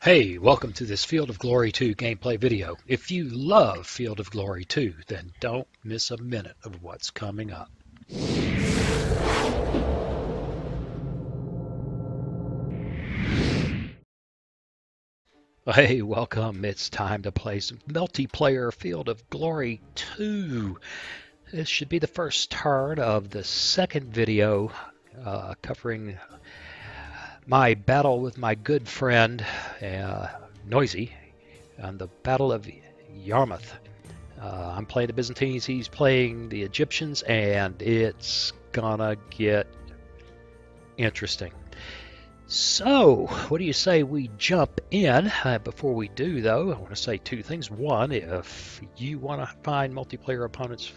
Hey, welcome to this Field of Glory 2 gameplay video. If you love Field of Glory 2, then don't miss a minute of what's coming up. Hey, welcome. It's time to play some multiplayer Field of Glory 2. This should be the first turn of the second video covering my battle with my good friend Noisy on the Battle of Yarmouk. I'm playing the Byzantines, he's playing the Egyptians, and it's gonna get interesting. So, what do you say we jump in? Before we do, though, I want to say two things. One, if you want to find multiplayer opponents,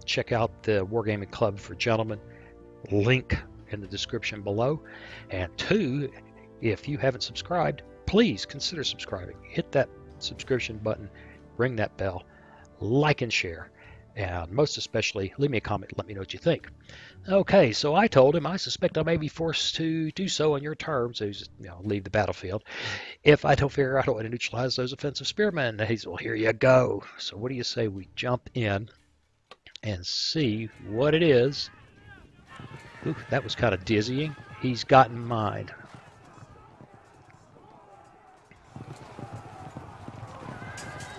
check out the Wargaming Club for Gentlemen. Link in the description below. And two, if you haven't subscribed, please consider subscribing. Hit that subscription button, ring that bell, like and share, and most especially leave me a comment, let me know what you think. Okay, so I told him I suspect I may be forced to do so on your terms, so leave the battlefield, if I don't figure out a way to neutralize those offensive spearmen. And he's, well, here you go. So what do you say we jump in and see what it is? Ooh, that was kind of dizzying. He's got in mind.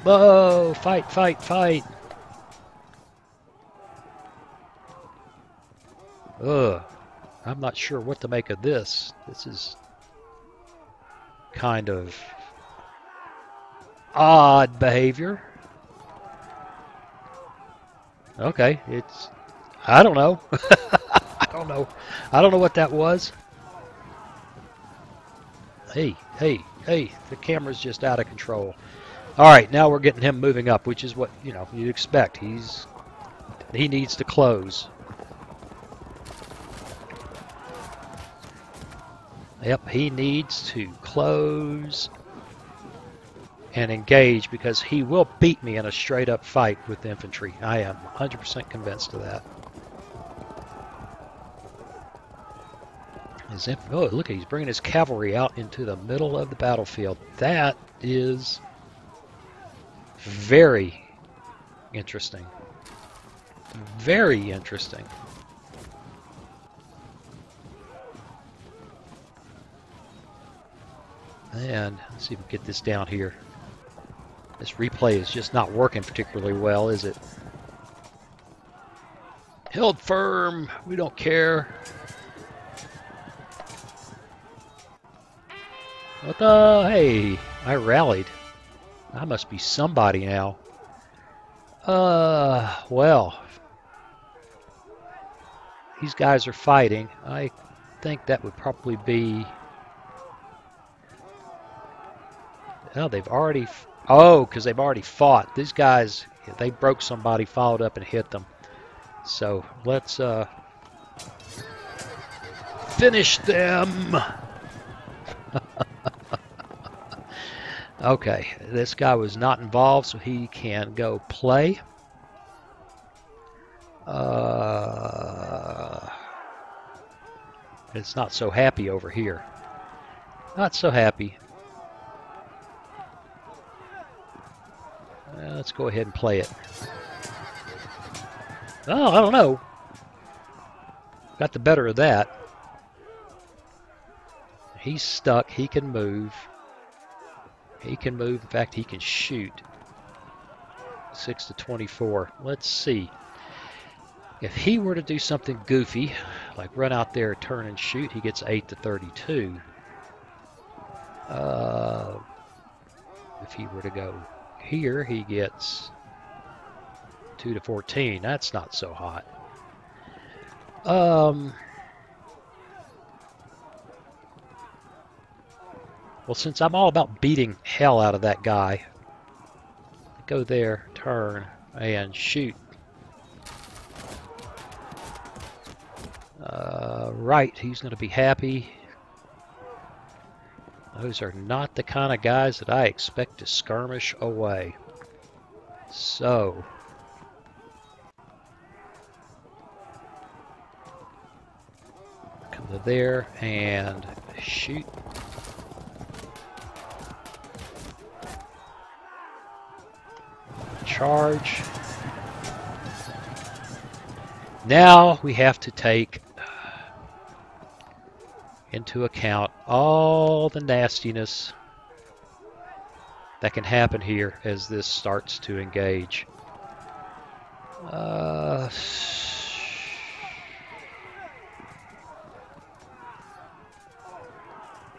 Whoa! Fight, fight, fight! Ugh. I'm not sure what to make of this. This is kind of odd behavior. Okay, it's... I don't know. I don't know what that was. Hey, the camera's just out of control. Alright, now we're getting him moving up, which is what, you'd expect. He needs to close. Yep, he needs to close and engage because he will beat me in a straight up fight with the infantry. I am 100% convinced of that. Oh, look, he's bringing his cavalry out into the middle of the battlefield. That is very interesting. Very interesting. And let's see if we can get this down here. This replay is just not working particularly well, is it? Held firm. We don't care. What the? Hey, I rallied. I must be somebody now. Well, these guys are fighting. I think that would probably be... Oh, they've already... Oh, because they've already fought. These guys, they broke somebody, followed up and hit them. So, let's finish them! Okay, this guy was not involved, so he can go play. It's not so happy over here. Not so happy. Let's go ahead and play it. Oh, I don't know. Got the better of that. He's stuck. He can move. He can move. In fact, he can shoot. 6 to 24. Let's see. If he were to do something goofy, like run out there, turn and shoot, he gets 8 to 32. If he were to go here, he gets 2 to 14. That's not so hot. Well, since I'm all about beating hell out of that guy, go there, turn, and shoot. Right, he's going to be happy. Those are not the kind of guys that I expect to skirmish away. So, come to there and shoot. charge. Now we have to take into account all the nastiness that can happen here as this starts to engage.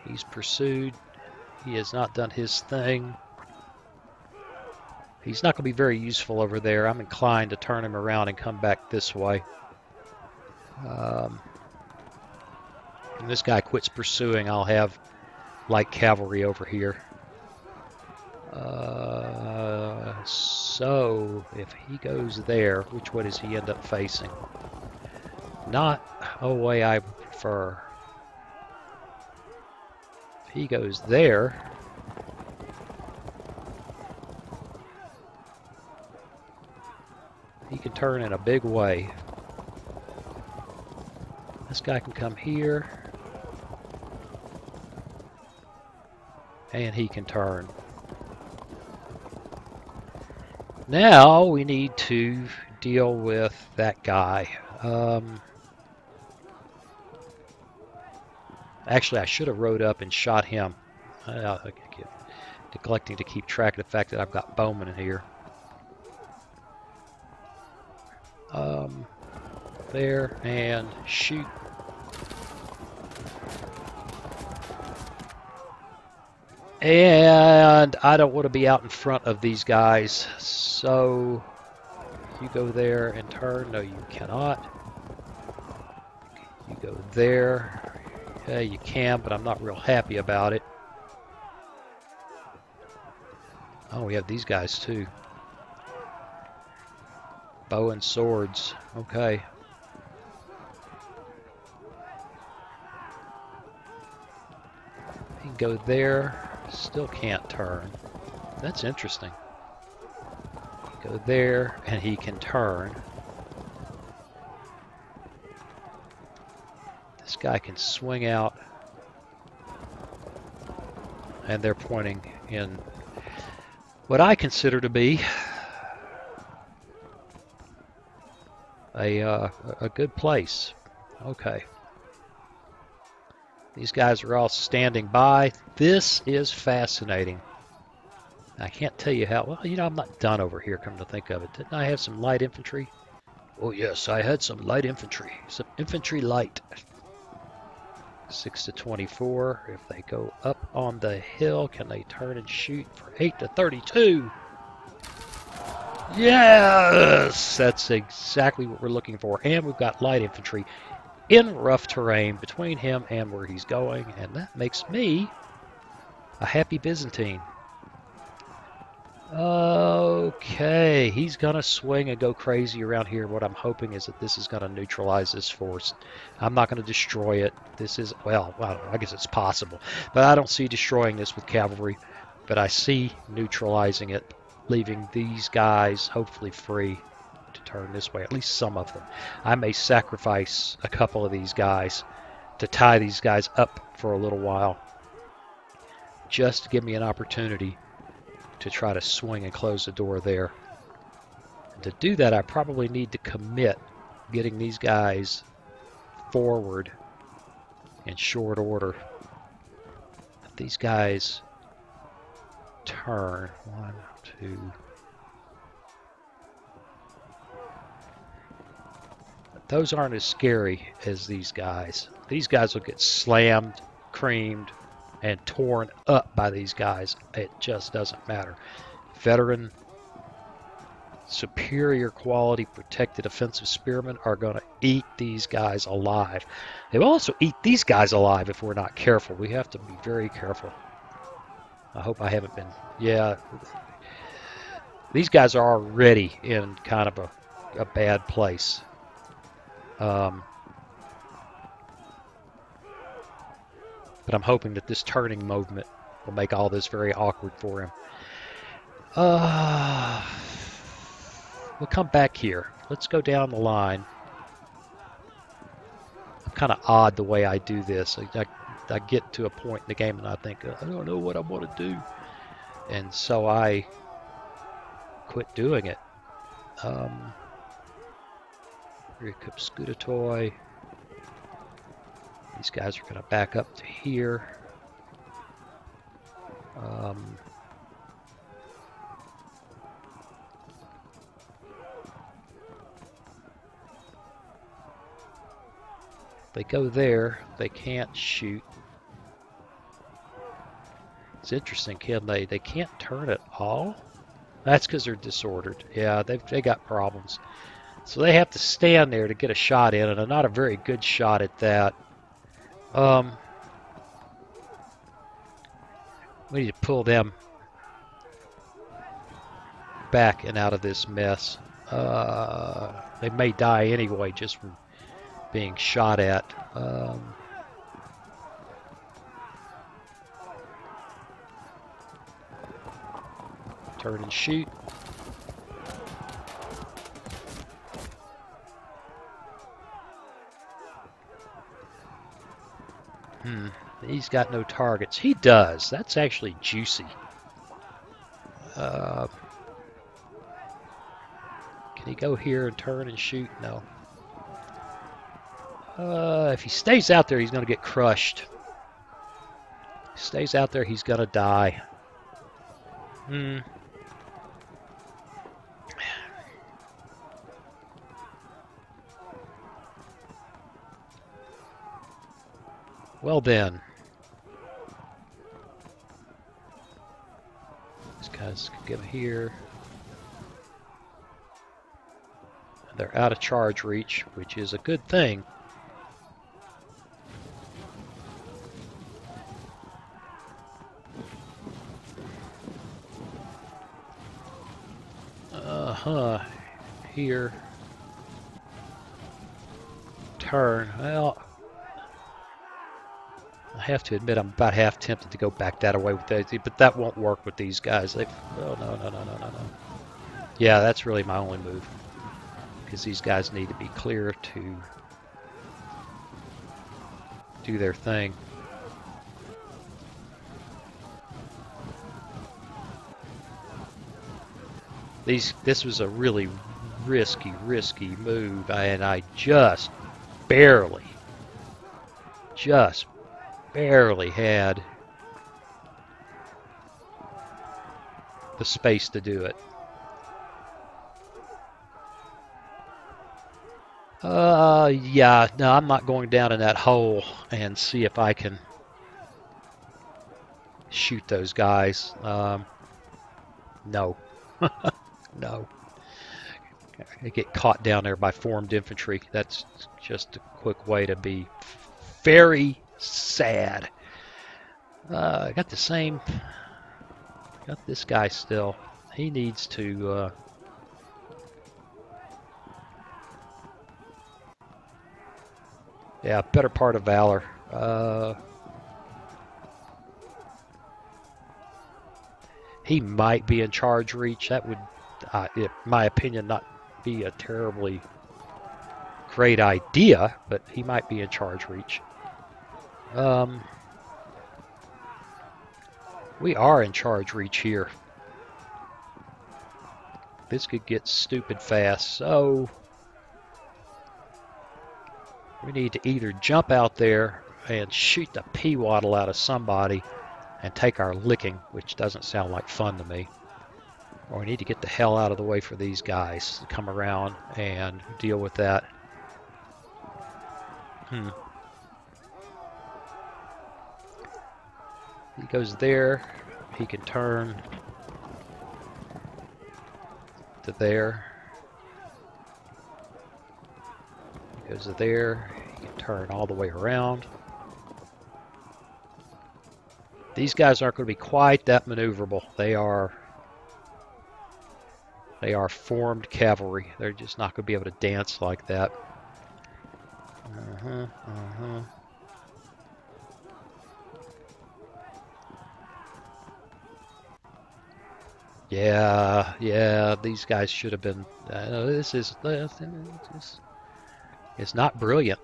He's pursued. He has not done his thing. He's not going to be very useful over there. I'm inclined to turn him around and come back this way. And this guy quits pursuing, I'll have light cavalry over here. So if he goes there, which way does he end up facing? Not a way I prefer. If he goes there, he can turn in a big way. This guy can come here, and he can turn. Now we need to deal with that guy. Actually, I should have rode up and shot him. Neglecting to keep track of the fact that I've got bowmen in here. There, and shoot. And I don't want to be out in front of these guys, so you go there and turn. No, you cannot. You go there. Okay, you can, but I'm not real happy about it. Oh, we have these guys too. Bow and swords. Okay. You can go there. Still can't turn. That's interesting. Go there, and he can turn. This guy can swing out, and they're pointing in what I consider to be a good place. Okay. These guys are all standing by. This is fascinating. I can't tell you how. Well, you know, I'm not done over here, come to think of it. Didn't I have some light infantry? Oh, yes, I had some light infantry. Some infantry light. 6 to 24. If they go up on the hill, can they turn and shoot for 8 to 32? Yes! That's exactly what we're looking for. And we've got light infantry in rough terrain between him and where he's going, and that makes me a happy Byzantine. Okay, he's gonna swing and go crazy around here. What I'm hoping is that this is gonna neutralize this force. I'm not gonna destroy it. This is, well, I don't know, I guess it's possible, but I don't see destroying this with cavalry, but I see neutralizing it, leaving these guys hopefully free to turn this way, at least some of them. I may sacrifice a couple of these guys to tie these guys up for a little while, just to give me an opportunity to try to swing and close the door there. And to do that, I probably need to commit getting these guys forward in short order. If these guys turn, 1, 2. Those aren't as scary as these guys. These guys will get slammed, creamed, and torn up by these guys. It just doesn't matter. Veteran, superior quality, protected offensive spearmen are going to eat these guys alive. They will also eat these guys alive if we're not careful. We have to be very careful. I hope I haven't been... Yeah. These guys are already in kind of a bad place. But I'm hoping that this turning movement will make all this very awkward for him. We'll come back here. Let's go down the line. I'm kind of odd the way I do this. I get to a point in the game and I think, I don't know what I want to do. And so I quit doing it. Scutatoy. These guys are going to back up to here. They go there, they can't shoot. It's interesting, can they? They can't turn at all? That's because they're disordered. Yeah, they got problems. So they have to stand there to get a shot in, and not a very good shot at that. We need to pull them back and out of this mess. They may die anyway just from being shot at. Turn and shoot. He's got no targets. He does. That's actually juicy. Can he go here and turn and shoot? No. If he stays out there, he's going to get crushed. Stays out there, he's going to die. Well then. These guys can get here. They're out of charge reach, which is a good thing. Here. Turn. Well, I have to admit I'm about half tempted to go back that way with these, but that won't work with these guys. Oh, no. Yeah, that's really my only move. Because these guys need to be clear to do their thing. This was a really risky move, and I just barely had the space to do it. Yeah, no, I'm not going down in that hole and see if I can shoot those guys. No. No. I get caught down there by formed infantry. That's just a quick way to be very sad. I got the same. Got this guy still. He needs to. Yeah, better part of valor. He might be in charge reach. That would, in my opinion, not be a terribly great idea, but he might be in charge reach. We are in charge reach here. This could get stupid fast, so we need to either jump out there and shoot the pee-waddle out of somebody and take our licking, which doesn't sound like fun to me. Or we need to get the hell out of the way for these guys to come around and deal with that. He goes there. He can turn to there. He goes to there. He can turn all the way around. These guys aren't going to be quite that maneuverable. They are formed cavalry. They're just not going to be able to dance like that. Yeah, these guys should have been. It's not brilliant.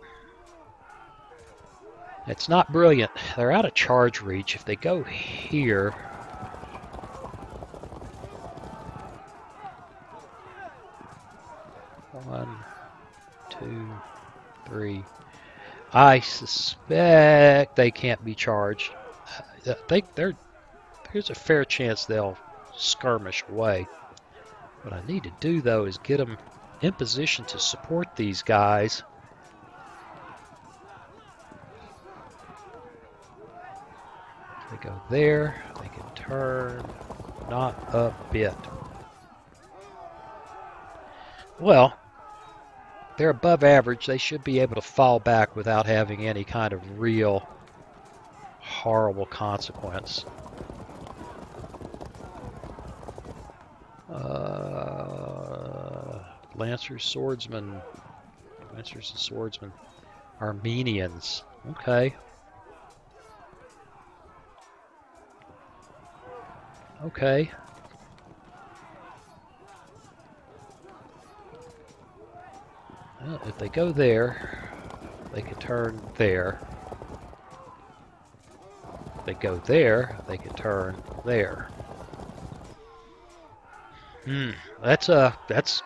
It's not brilliant. They're out of charge reach. If they go here, 1, 2, 3. I suspect they can't be charged. I think there's a fair chance they'll skirmish away. What I need to do, though, is get them in position to support these guys. They go there, they can turn, not a bit. Well, they're above average. They should be able to fall back without having any kind of real horrible consequence. Lancers, swordsmen, Lancers and swordsmen, Armenians. Okay. Okay. Well, if they go there, they can turn there. If they go there, they can turn there. That's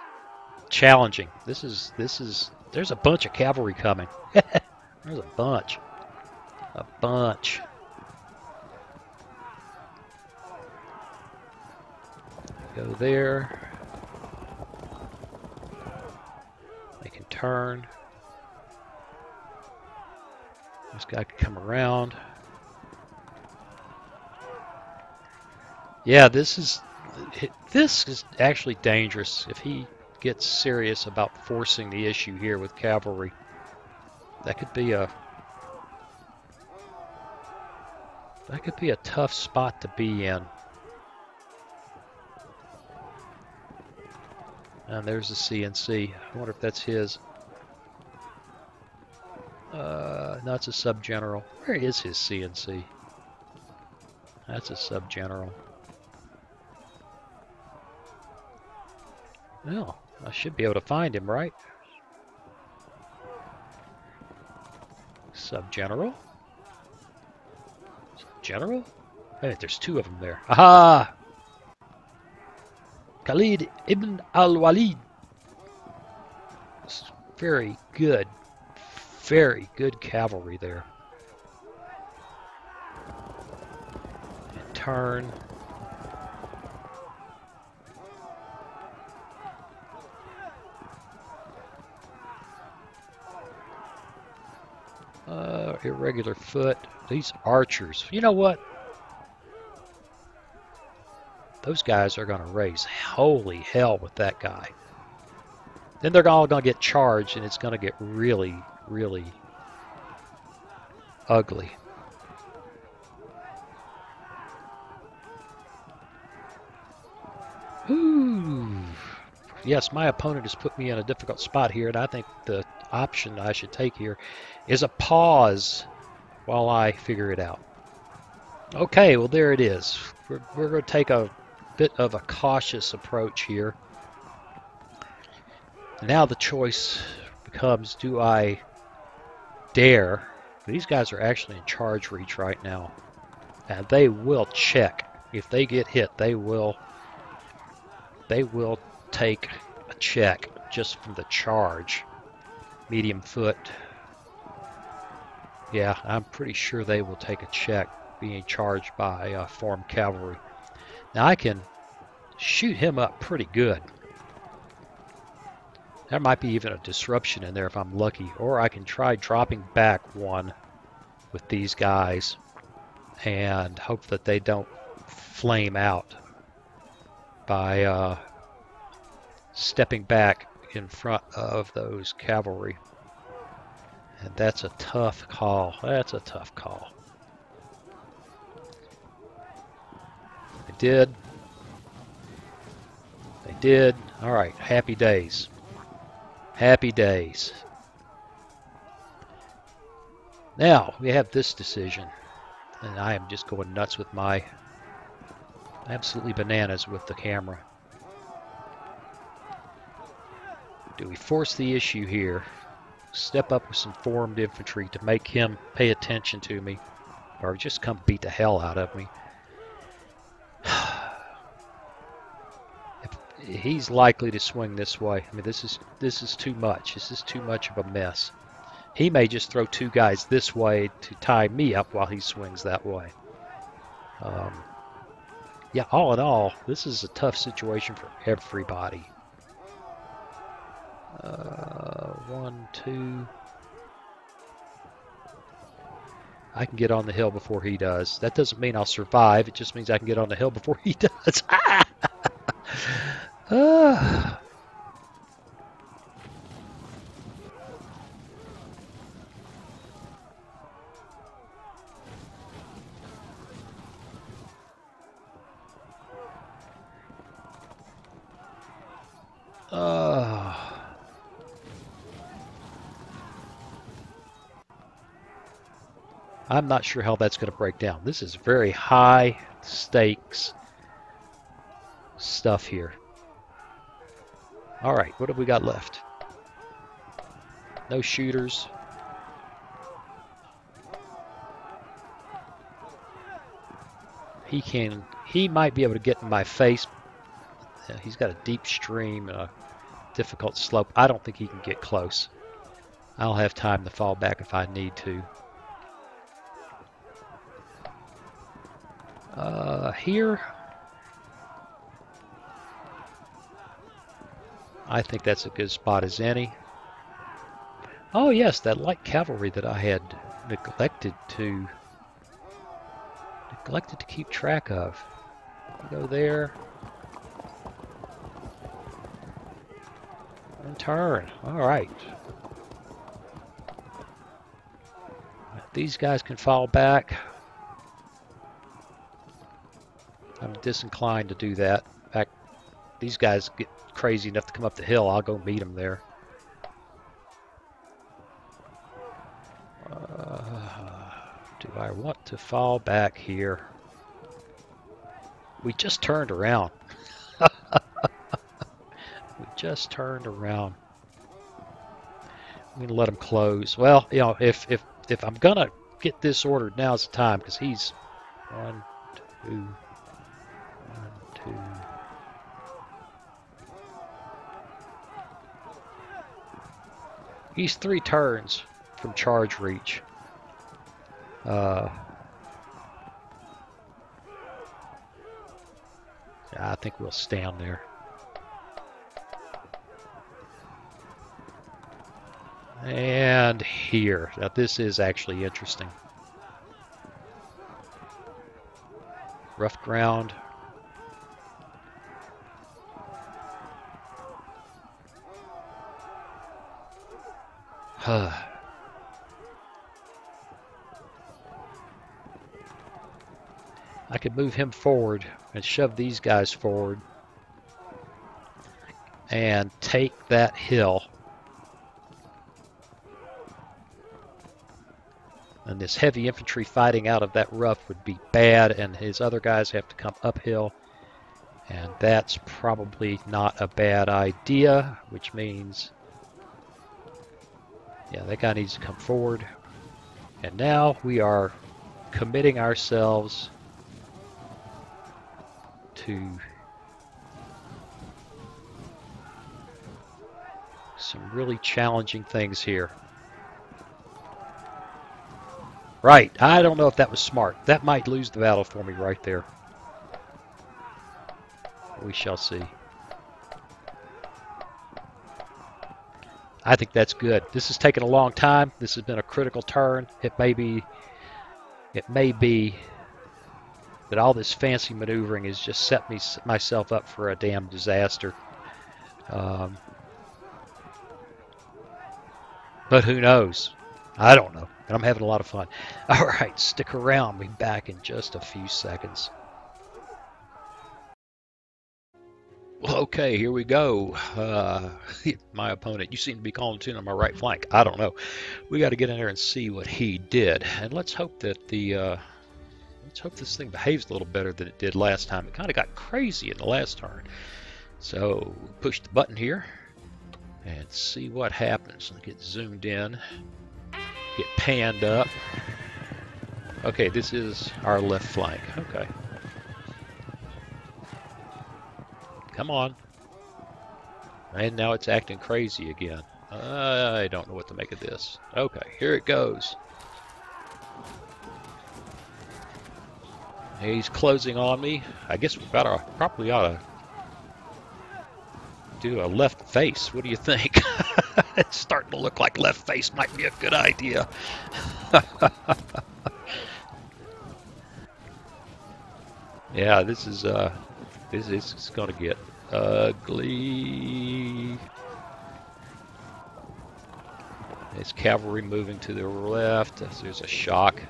challenging. There's a bunch of cavalry coming. There's a bunch. A bunch. Go there. They can turn. This guy can come around. Yeah, this is actually dangerous if he gets serious about forcing the issue here with cavalry. That could be a tough spot to be in. And there's the CNC. I wonder if that's his. No, it's a sub-general. Where is his CNC? That's a sub-general. Well, I should be able to find him, right? Sub-general? General? Hey, there's two of them there. Aha! Khalid ibn al-Walid. Very good cavalry there. And turn. Irregular foot. These archers. You know what? Those guys are going to raise holy hell with that guy. Then they're all going to get charged, and it's going to get really, really ugly. Ooh. Yes, my opponent has put me in a difficult spot here, and I think the option I should take here is a pause while I figure it out. Okay, well there it is. We're going to take a bit of a cautious approach here. Now the choice becomes, do I dare? These guys are actually in charge reach right now, and they will check. If they get hit, they will take a check just from the charge. Medium foot. Yeah, I'm pretty sure they will take a check being charged by formed cavalry. Now I can shoot him up pretty good. There might be even a disruption in there if I'm lucky. Or I can try dropping back one with these guys and hope that they don't flame out by stepping back in front of those cavalry. And that's a tough call. That's a tough call. They did. They did. All right. Happy days. Happy days. Now we have this decision. And I am just going nuts with my absolutely bananas with the camera. Do we force the issue here? Step up with some formed infantry to make him pay attention to me, or just come beat the hell out of me? he's likely to swing this way. I mean, this is too much. This is too much of a mess. He may just throw two guys this way to tie me up while he swings that way. Yeah, all in all, this is a tough situation for everybody. 1, 2. I can get on the hill before he does. That doesn't mean I'll survive. It just means I can get on the hill before he does. I'm not sure how that's going to break down. This is very high stakes stuff here. All right, what have we got left? No shooters. He might be able to get in my face. He's got a deep stream and a difficult slope. I don't think he can get close. I'll have time to fall back if I need to. Here, I think that's a good spot as any. Oh yes, that light cavalry that I had neglected to keep track of. Go there and turn. All right. These guys can fall back. I'm disinclined to do that. In fact, these guys get crazy enough to come up the hill. I'll go meet them there. Do I want to fall back here? We just turned around. We just turned around. I'm going to let them close. Well, you know, if I'm going to get this ordered, now's the time, because he's 1, 2, 1, 2. He's 3 turns from charge reach. I think we'll stand there. And here. Now this is actually interesting. Rough ground. I could move him forward and shove these guys forward and take that hill. And this heavy infantry fighting out of that rough would be bad, and his other guys have to come uphill. And that's probably not a bad idea, which means, yeah, that guy needs to come forward. And now we are committing ourselves to some really challenging things here. Right, I don't know if that was smart. That might lose the battle for me right there. We shall see. I think that's good. This has taken a long time. This has been a critical turn. It may be that all this fancy maneuvering has just set myself up for a damn disaster. But who knows? I don't know. And I'm having a lot of fun. All right, stick around. We'll be back in just a few seconds. Well, okay, here we go. My opponent, you seem to be calling tune on my right flank. I don't know. We got to get in there and see what he did, and let's hope that let's hope this thing behaves a little better than it did last time. It kind of got crazy in the last turn. So push the button here and see what happens. Let's get zoomed in, get panned up. Okay, this is our left flank. Okay. Come on. And now it's acting crazy again. I don't know what to make of this. Okay, here it goes. He's closing on me. I guess we probably ought to do a left face. What do you think? It's starting to look like left face might be a good idea. Yeah, this is going to get ugly. It's cavalry moving to the left. There's a shock.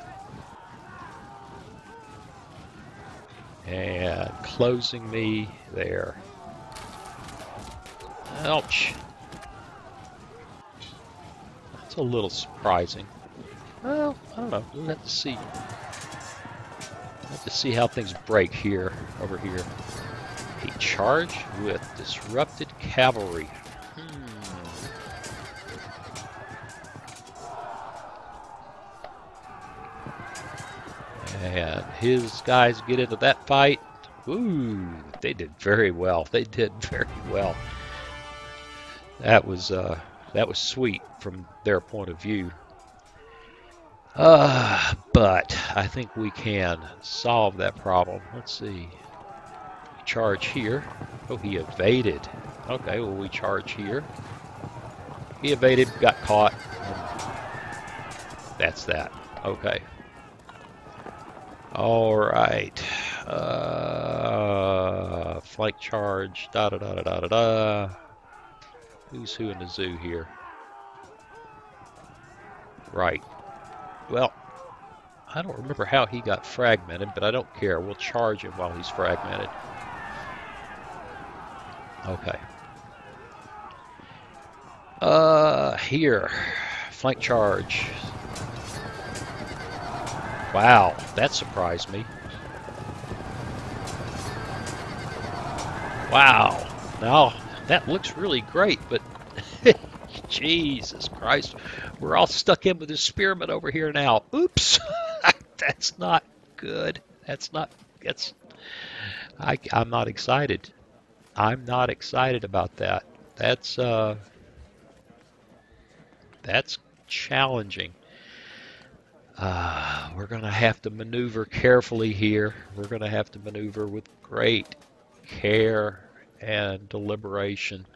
And closing me there. Ouch. That's a little surprising. Well, I don't know. We'll have to see. We'll have to see how things break here, over here. A charge with disrupted cavalry. And his guys get into that fight. Ooh, they did very well. They did very well. That was sweet from their point of view. But I think we can solve that problem. Let's see. Charge here. Oh, he evaded. Okay, well, we charge here. He evaded, got caught. That's that. Okay. All right. Flank charge. Da da da da da da da. Who's who in the zoo here? Right. Well, I don't remember how he got fragmented, but I don't care. We'll charge him while he's fragmented. Okay. Here. Flank charge. Wow, that surprised me. Wow. Now, that looks really great, but Jesus Christ. We're all stuck in with this spearman over here now. Oops. That's not good. I'm not excited. I'm not excited about that. That's challenging. We're going to have to maneuver carefully here. We're going to have to maneuver with great care and deliberation.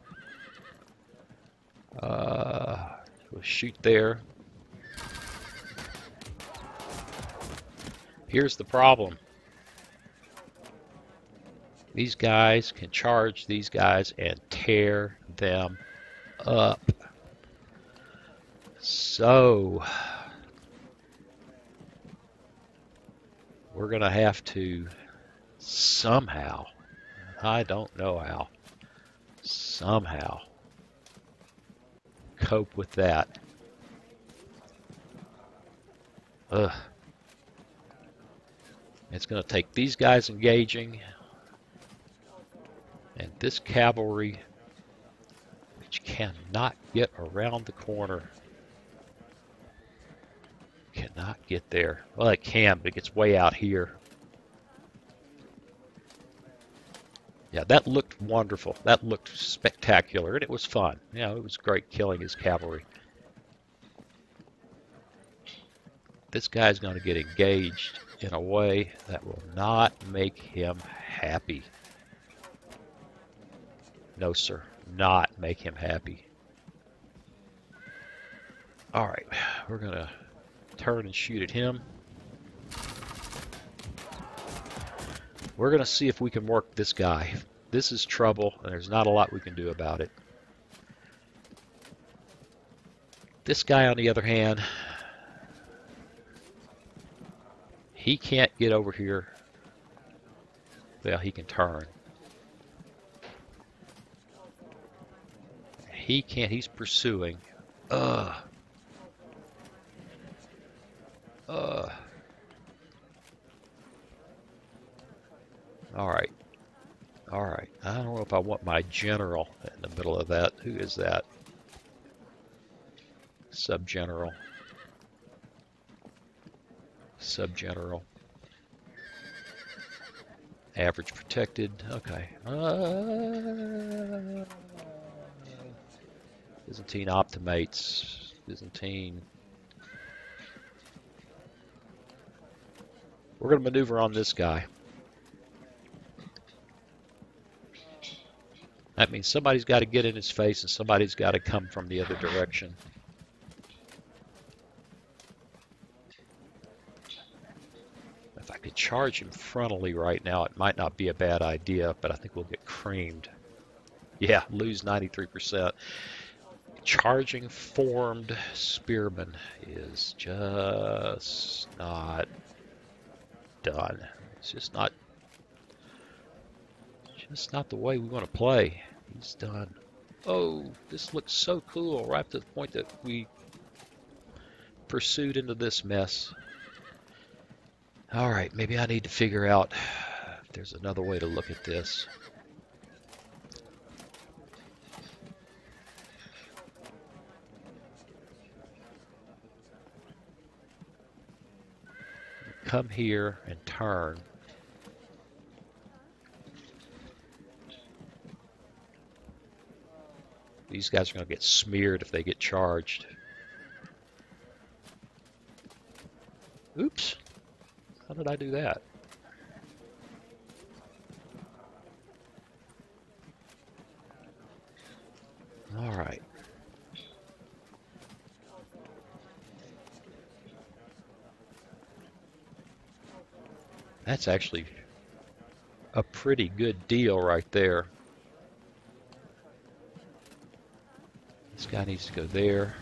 We'll shoot there. Here's the problem. These guys can charge these guys and tear them up. So we're going to have to somehow, I don't know how, somehow cope with that. Ugh. It's going to take these guys engaging and this cavalry, which cannot get around the corner. Cannot get there. Well, it can, but it gets way out here. Yeah, that looked wonderful. That looked spectacular, and it was fun. Yeah, it was great killing his cavalry. This guy's going to get engaged in a way that will not make him happy. No, sir, not make him happy. All right, we're going to turn and shoot at him. We're going to see if we can work this guy. This is trouble, and there's not a lot we can do about it. This guy, on the other hand, he can't get over here. Well, he can turn. He can't. He's pursuing. All right. All right. I don't know if I want my general in the middle of that. Who is that? Sub-general. Sub-general. Average protected. Okay. Byzantine optimates. Byzantine. We're going to maneuver on this guy. That means somebody's got to get in his face and somebody's got to come from the other direction. If I could charge him frontally right now, it might not be a bad idea, but I think we'll get creamed. Yeah, lose 93%. Charging formed spearmen is just not done. It's just not the way we want to play. He's done. Oh, this looks so cool right to the point that we pursued into this mess. All right, maybe I need to figure out if there's another way to look at this. Come here and turn. These guys are going to get smeared if they get charged. Oops. How did I do that? All right. That's actually a pretty good deal right there. This guy needs to go there.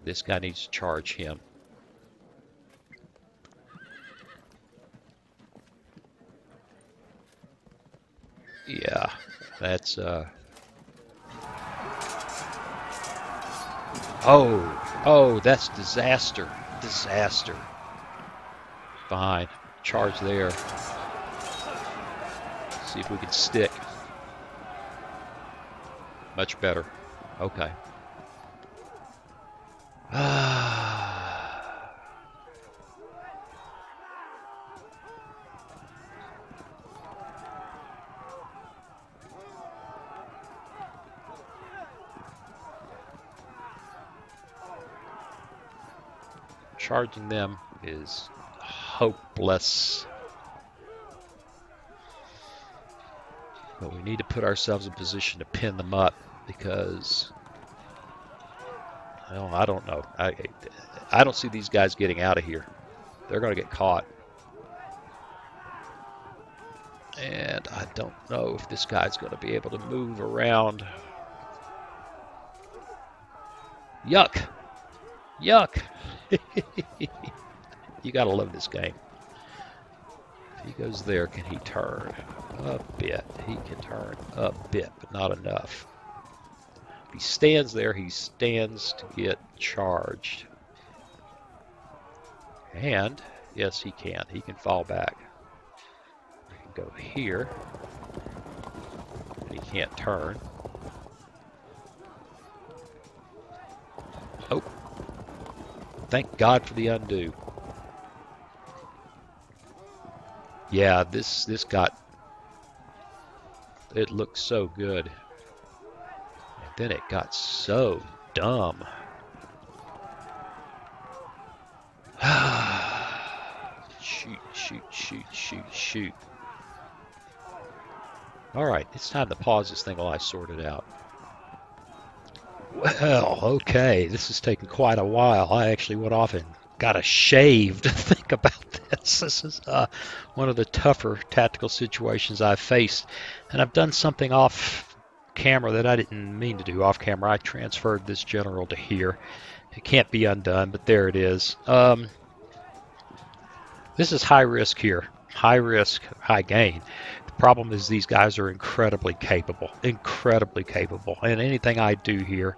This guy needs to charge him. Yeah, that's oh, that's disaster. Disaster. Fine. Charge there. See if we can stick. Much better. Okay. Charging them is hopeless. But we need to put ourselves in position to pin them up because, well, I don't know. I don't see these guys getting out of here. They're going to get caught. And I don't know if this guy's going to be able to move around. Yuck. Yuck. You got to love this game. If he goes there, can he turn? A bit. He can turn a bit, but not enough. If he stands there, he stands to get charged. And, yes, he can. He can fall back. He can go here. He can't turn. Oh. Thank God for the undo. Yeah, this got, it looked so good. And then it got so dumb. Shoot, shoot, shoot, shoot, shoot. All right, it's time to pause this thing while I sort it out. Well, okay, this is taking quite a while. I actually went off and got a shave to think about this. This is one of the tougher tactical situations I've faced. And I've done something off camera that I didn't mean to do off camera. I transferred this general to here. It can't be undone, but there it is. This is high risk here. High risk, high gain. The problem is these guys are incredibly capable. Incredibly capable. And anything I do here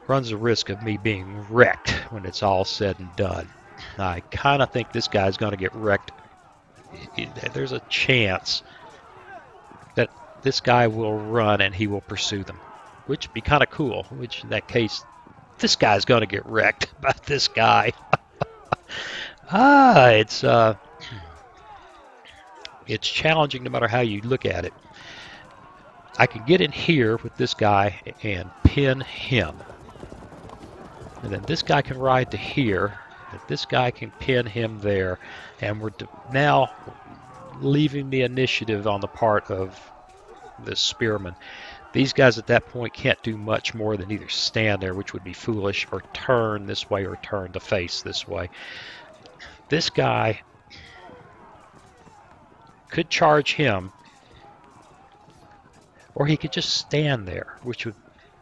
runs the risk of me being wrecked when it's all said and done. I kind of think this guy's going to get wrecked. There's a chance that this guy will run and he will pursue them, which would be kind of cool. Which in that case, this guy's going to get wrecked by this guy. It's challenging no matter how you look at it. I can get in here with this guy and pin him. And then this guy can ride to here. And this guy can pin him there. And we're now leaving the initiative on the part of the spearmen. These guys at that point can't do much more than either stand there, which would be foolish, or turn this way or turn to face this way. This guy could charge him, or he could just stand there, which would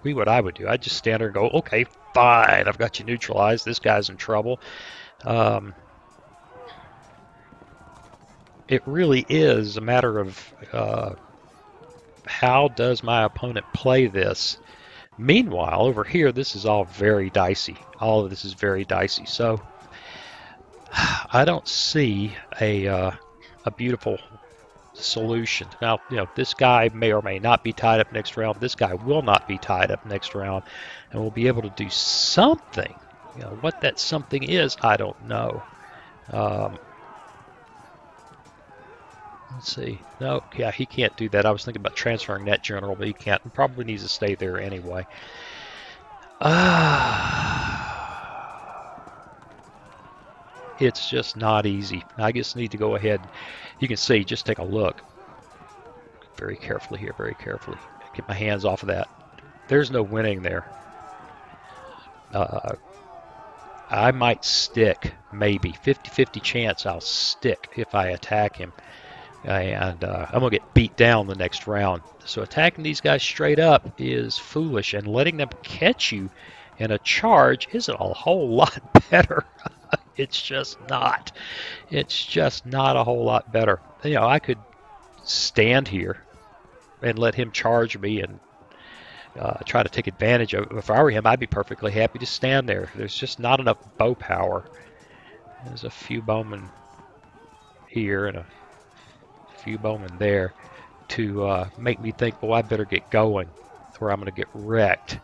be what I would do. I'd just stand there and go, okay, fine, I've got you neutralized. This guy's in trouble. It really is a matter of how does my opponent play this? Meanwhile, over here, this is all very dicey. All of this is very dicey. So I don't see a beautiful solution. Now, you know, this guy may or may not be tied up next round. This guy will not be tied up next round, and we'll be able to do something. You know, what that something is, I don't know. Let's see. No, yeah, he can't do that. I was thinking about transferring that general, but he can't. He probably needs to stay there anyway. It's just not easy. I just need to go ahead. You can see, just take a look. Very carefully here, very carefully. Get my hands off of that. There's no winning there. I might stick, maybe. 50-50 chance I'll stick if I attack him. And I'm going to get beat down the next round. So attacking these guys straight up is foolish, and letting them catch you in a charge isn't a whole lot better. It's just not. It's just not a whole lot better. You know, I could stand here and let him charge me and try to take advantage of it. If I were him, I'd be perfectly happy to stand there. There's just not enough bow power. There's a few bowmen here and a few bowmen there to make me think, well, I better get going or I'm going to get wrecked.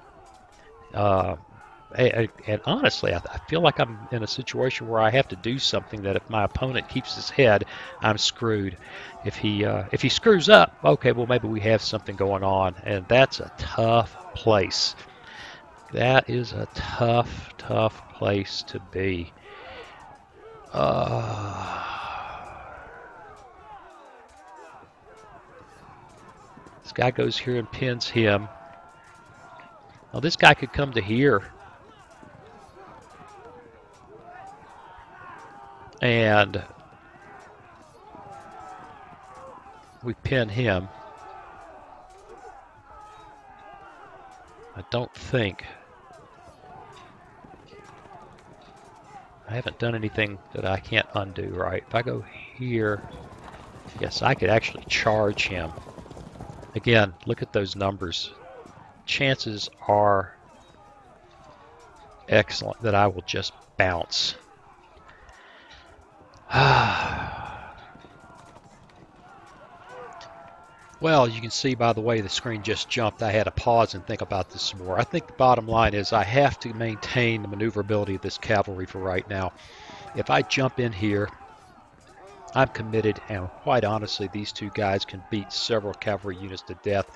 And honestly, I feel like I'm in a situation where I have to do something that if my opponent keeps his head, I'm screwed. If he screws up, okay, well, maybe we have something going on, and that's a tough place. That is a tough, tough place to be. This guy goes here and pins him. Now this guy could come to here. And we pin him. I don't think. I haven't done anything that I can't undo, right? If I go here, yes, I could actually charge him. Again, look at those numbers. Chances are excellent that I will just bounce. Well, you can see by the way the screen just jumped, I had to pause and think about this some more. I think the bottom line is I have to maintain the maneuverability of this cavalry for right now. If I jump in here, I'm committed, and quite honestly, these two guys can beat several cavalry units to death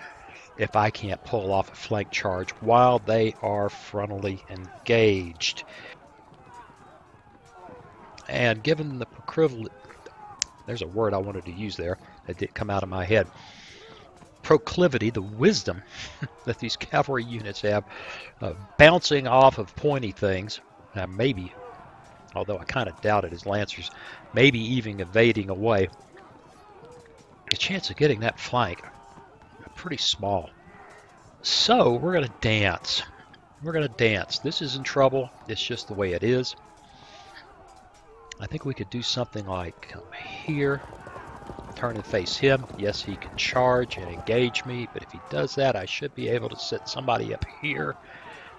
if I can't pull off a flank charge while they are frontally engaged. And given the proclivity, there's a word I wanted to use there that didn't come out of my head. Proclivity, the wisdom that these cavalry units have, bouncing off of pointy things, maybe, although I kind of doubt it as lancers, maybe even evading away. The chance of getting that flank are pretty small. So we're going to dance. We're going to dance. This is in trouble. It's just the way it is. I think we could do something like come here, turn and face him. Yes, he can charge and engage me, but if he does that, I should be able to set somebody up here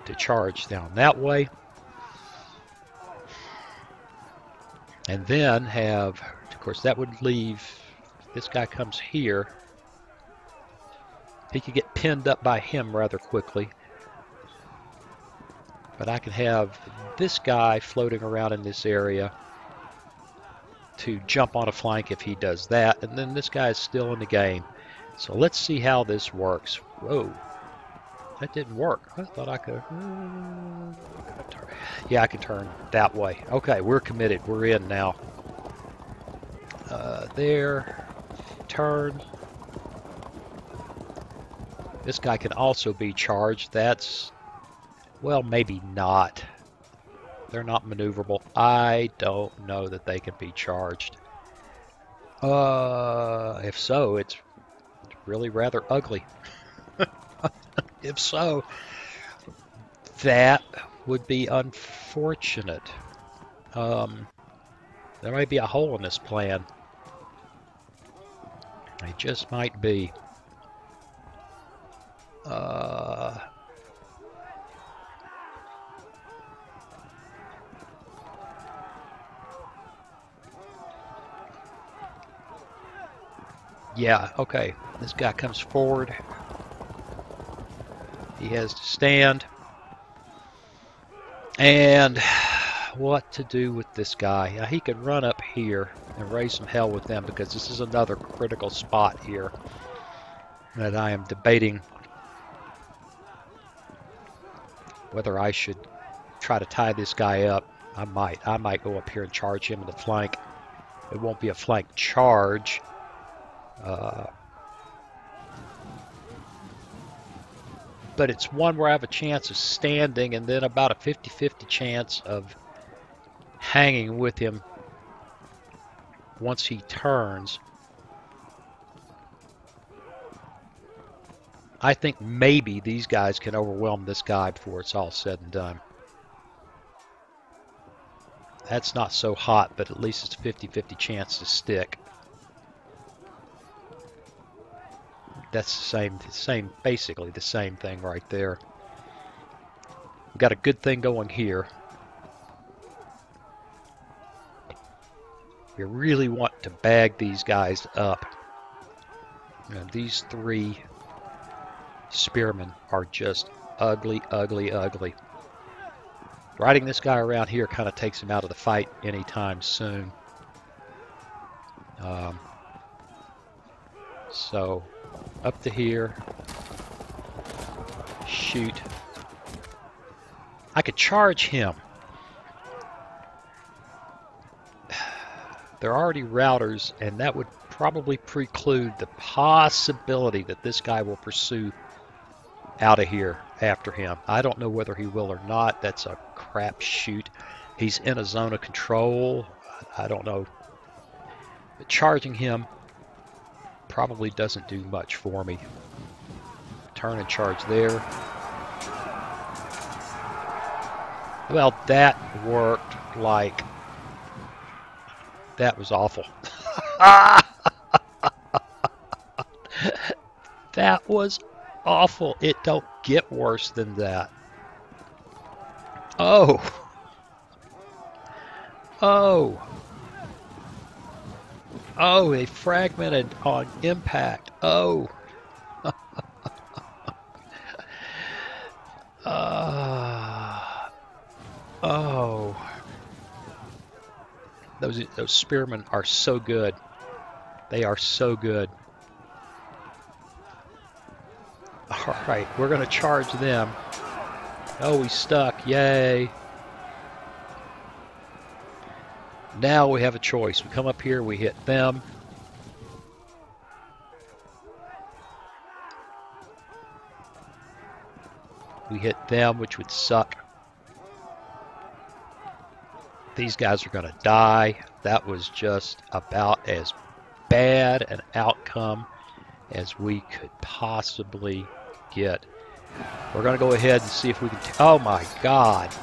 to charge down that way. And then have, of course, that would leave, this guy comes here. He could get pinned up by him rather quickly. But I can have this guy floating around in this area to jump on a flank if he does that, and then this guy is still in the game. So let's see how this works. Whoa, that didn't work. I thought I could. Turn. Yeah, I can turn that way. Okay, we're committed. We're in now. There. Turn. This guy can also be charged. That's, well, maybe not. They're not maneuverable. I don't know that they can be charged. If so, it's really rather ugly. If so, that would be unfortunate. There might be a hole in this plan. It just might be. Yeah, okay. This guy comes forward. He has to stand. And what to do with this guy? Now, he can run up here and raise some hell with them, because this is another critical spot here that I am debating whether I should try to tie this guy up. I might go up here and charge him in the flank. It won't be a flank charge. But it's one where I have a chance of standing, and then about a 50-50 chance of hanging with him once he turns. I think maybe these guys can overwhelm this guy before it's all said and done. That's not so hot, but at least it's a 50-50 chance to stick. That's the same, basically the same thing right there. We've got a good thing going here. We really want to bag these guys up. And these three spearmen are just ugly, ugly, ugly. Riding this guy around here kind of takes him out of the fight anytime soon. So up to here, shoot. I could charge him. They're already routers, and that would probably preclude the possibility that this guy will pursue out of here after him. I don't know whether he will or not. That's a crap shoot. He's in a zone of control. I don't know. But charging him probably doesn't do much for me. Turn and charge there. Well, that worked like... That was awful. That was awful. It don't get worse than that. Oh. Oh. Oh, they fragmented on impact. Oh. Oh. Those spearmen are so good. They are so good. All right, we're going to charge them. Oh, we stuck. Yay. Now we have a choice. We come up here, we hit them. We hit them, which would suck. These guys are going to die. That was just about as bad an outcome as we could possibly get. We're going to go ahead and see if we can... Oh my God.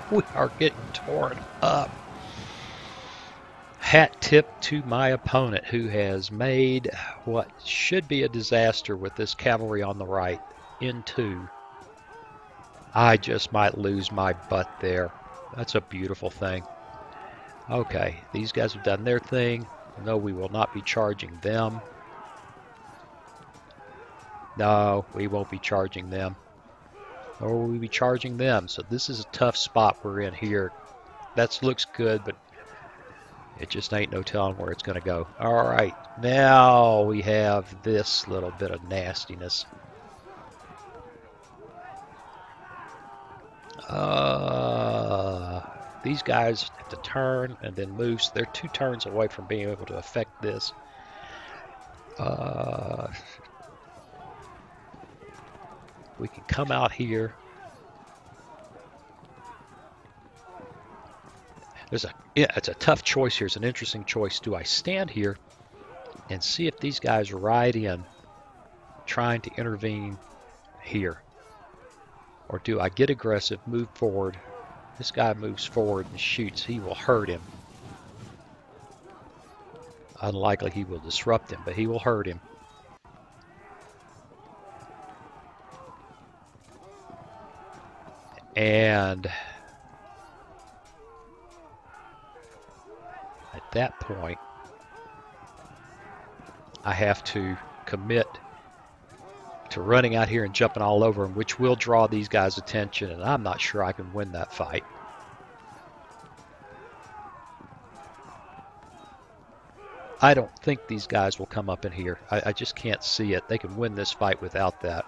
We are getting torn up. Hat tip to my opponent, who has made what should be a disaster with this cavalry on the right into... I just might lose my butt there. That's a beautiful thing. Okay, these guys have done their thing. No, we will not be charging them. No, we won't be charging them. Or will we be charging them? So this is a tough spot we're in here. That looks good, but It just ain't no telling where it's going to go. All right, now we have this little bit of nastiness. These guys have to turn and then move, so they're 2 turns away from being able to affect this. We can come out here. It's a tough choice here. It's an interesting choice. Do I stand here and see if these guys ride in, trying to intervene here? Or do I get aggressive, move forward? This guy moves forward and shoots. He will hurt him. Unlikely he will disrupt him, but he will hurt him. And at that point, I have to commit to running out here and jumping all over him, which will draw these guys' attention, and I'm not sure I can win that fight. I don't think these guys will come up in here. I just can't see it. They can win this fight without that.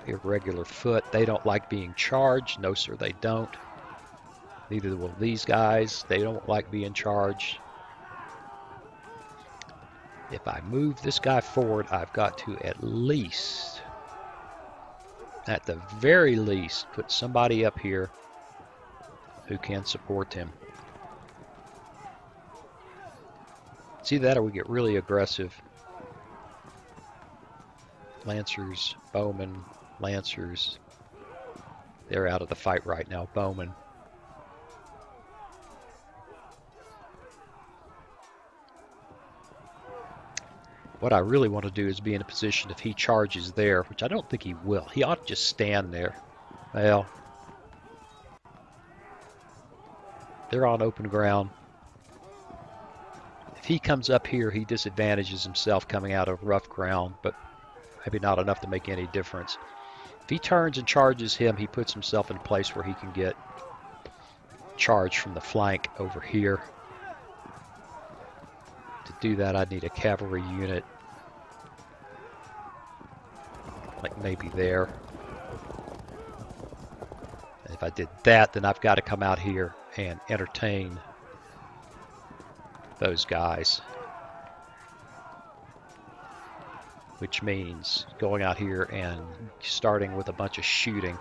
Irregular foot. They don't like being charged. No, sir, they don't. Neither will these guys. They don't like being charged. If I move this guy forward, I've got to at least, at the very least, put somebody up here who can support him. See that, or we get really aggressive. Lancers, bowmen, lancers. They're out of the fight right now. Bowmen. What I really want to do is be in a position if he charges there, which I don't think he will. He ought to just stand there. Well, they're on open ground. If he comes up here, he disadvantages himself coming out of rough ground, but maybe not enough to make any difference. If he turns and charges him, he puts himself in a place where he can get charged from the flank over here. To do that, I'd need a cavalry unit, like maybe there. And if I did that, then I've got to come out here and entertain those guys, which means going out here and starting with a bunch of shooting.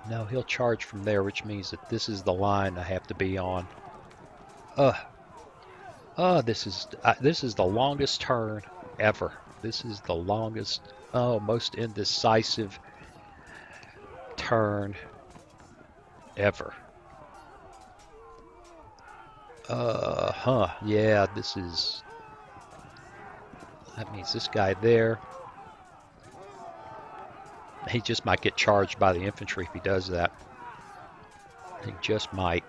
No, he'll charge from there, which means that this is the line I have to be on. This is the longest turn ever. This is the longest, most indecisive turn ever. Yeah, this is, that means this guy there, he just might get charged by the infantry if he does that. He just might.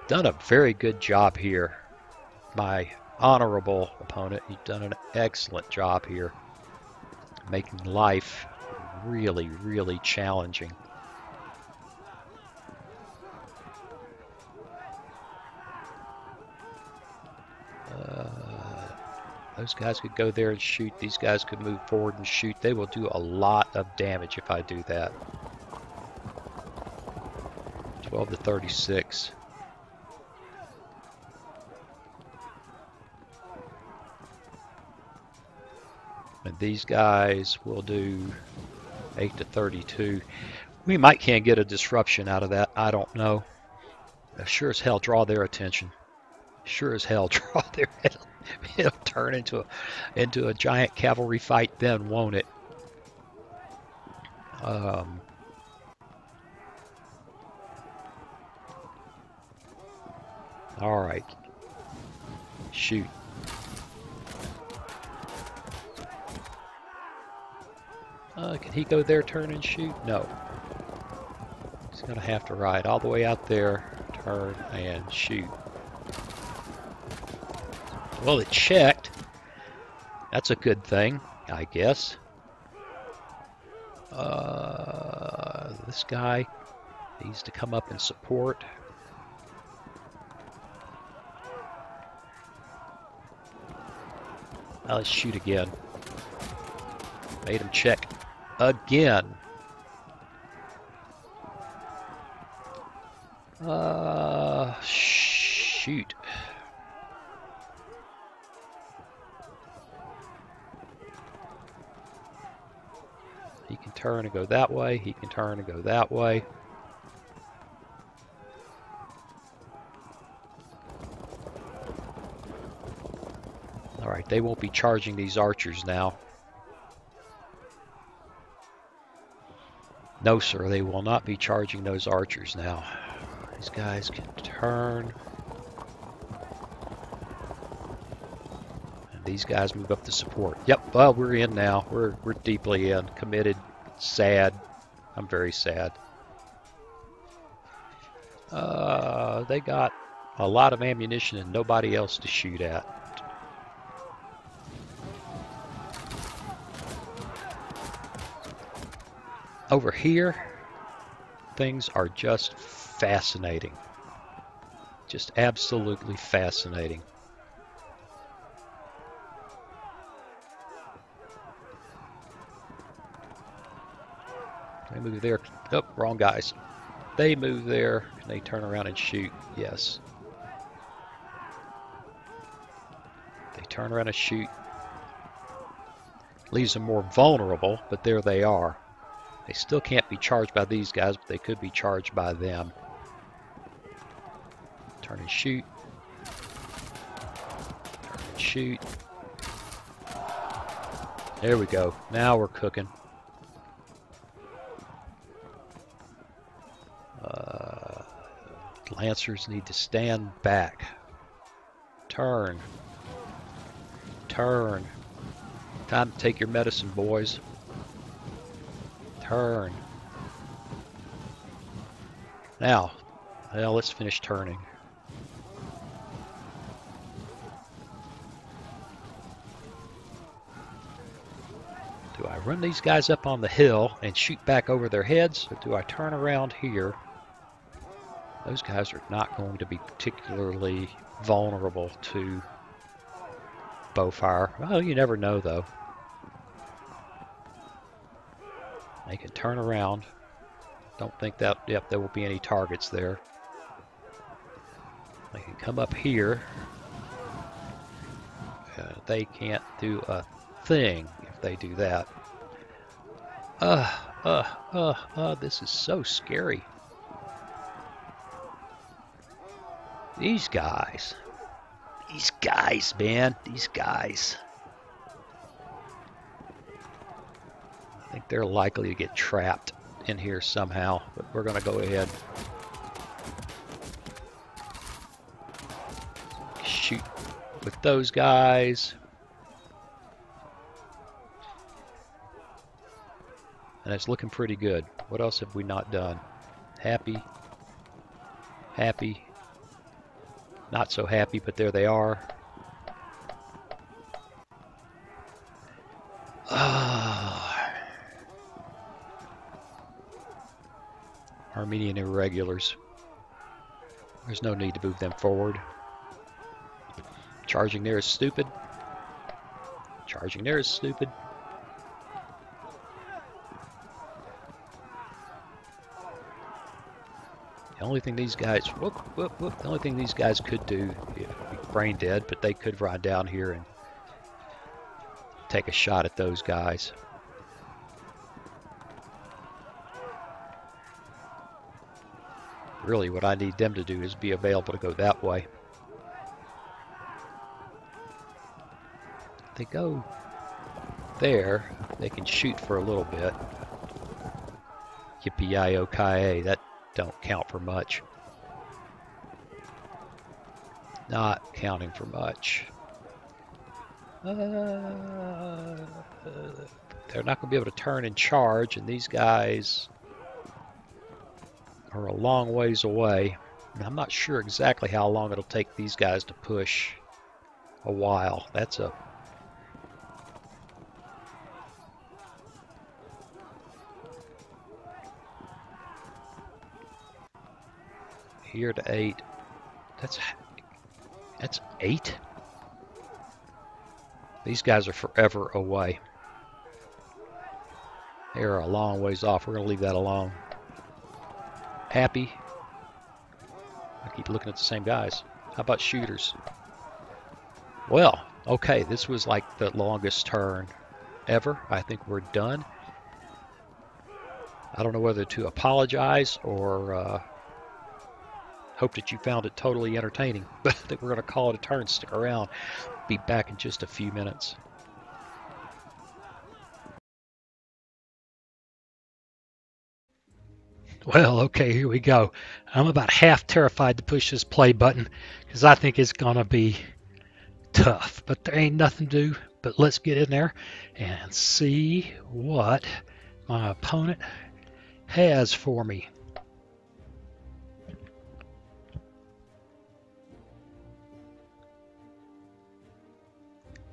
Done a very good job here. My honorable opponent, he's done an excellent job here, making life really, really challenging. Those guys could go there and shoot. These guys could move forward and shoot. They will do a lot of damage if I do that. 12 to 36. And these guys will do 8 to 32. We might can't get a disruption out of that. I don't know. Sure as hell draw their attention. Sure as hell draw their attention. It'll turn into a giant cavalry fight then, won't it? All right. Shoot. Can he go there, turn and shoot? No. He's going to have to ride all the way out there, turn and shoot. Well, it checked. That's a good thing, I guess. This guy needs to come up and support. Now let's shoot again. Made him check again. Shoot. He can turn and go that way. He can turn and go that way. Alright, they won't be charging these archers now. No, sir, they will not be charging those archers now. These guys can turn. And these guys move up to support. Yep, well, we're in now. We're deeply in. Committed. Sad. I'm very sad. They got a lot of ammunition and nobody else to shoot at. Over here, things are just fascinating. Just absolutely fascinating. They move there. Oh, wrong guys. They move there and they turn around and shoot. Yes. They turn around and shoot. Leaves them more vulnerable, but there they are. They still can't be charged by these guys, but they could be charged by them. Turn and shoot. Turn and shoot. There we go. Now we're cooking. Lancers need to stand back. Turn. Turn. Time to take your medicine, boys. Turn. Now, well, let's finish turning. Do I run these guys up on the hill and shoot back over their heads, or do I turn around here? Those guys are not going to be particularly vulnerable to bow fire. Well, you never know, though. They can turn around. Don't think that, yep, there will be any targets there. They can come up here. They can't do a thing if they do that. This is so scary. These guys, man, these guys. I think they're likely to get trapped in here somehow, but we're going to go ahead. Shoot with those guys. And it's looking pretty good. What else have we not done? Happy. Happy. Not so happy, but there they are. Armenian irregulars. There's no need to move them forward. Charging there is stupid. Charging there is stupid. The only thing these guys, the only thing these guys could do, brain dead, but they could ride down here and take a shot at those guys. Really, what I need them to do is be available to go that way. If they go there, they can shoot for a little bit. Yippee-yi-yo-ki-yay, that don't count for much. Not counting for much. They're not going to be able to turn and charge, and these guys are a long ways away. And I'm not sure exactly how long it'll take these guys to push. A while. That's a Here to 8. That's 8? These guys are forever away. They're a long ways off. We're going to leave that alone. Happy. I keep looking at the same guys. How about shooters? Well, okay, this was like the longest turn ever. I think we're done. I don't know whether to apologize or hope that you found it totally entertaining, but I think we're going to call it a turn. Stick around. Be back in just a few minutes. Well, okay, here we go. I'm about half terrified to push this play button because I think it's going to be tough, but there ain't nothing to do but let's get in there and see what my opponent has for me.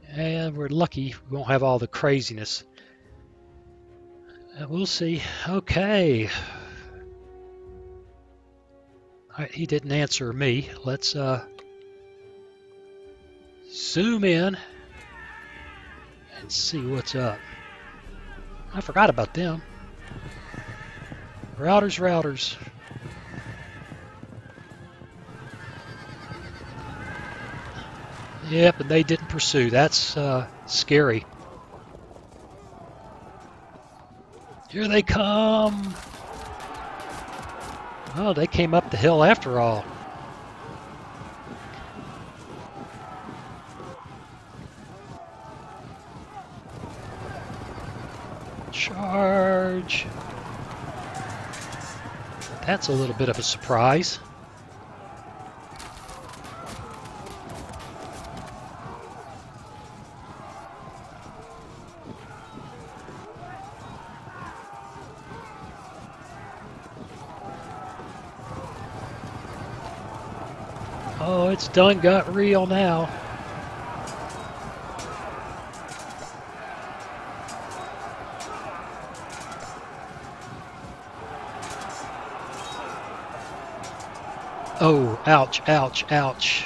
And we're lucky we won't have all the craziness. We'll see. Okay. All right, he didn't answer me. Let's zoom in and see what's up. I forgot about them. Routers. Yep, and they didn't pursue. That's scary. Here they come. Oh, they came up the hill after all. Charge. That's a little bit of a surprise. Oh, it's done got real now. Oh, ouch, ouch, ouch.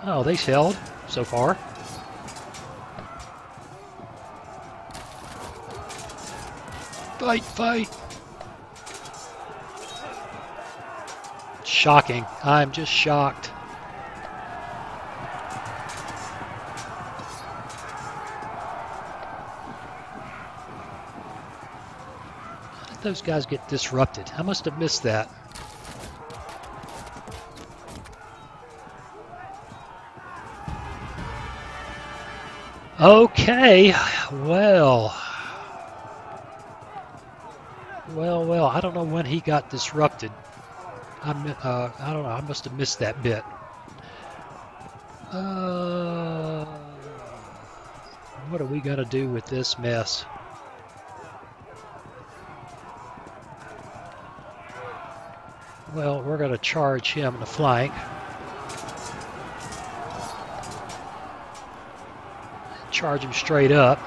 Oh, they held so far. Fight. Shocking. I'm just shocked. How did those guys get disrupted? I must have missed that. Okay, well, I don't know when he got disrupted. I don't know, I must have missed that bit. What are we going to do with this mess? Well, we're going to charge him in the flank. Charge him straight up.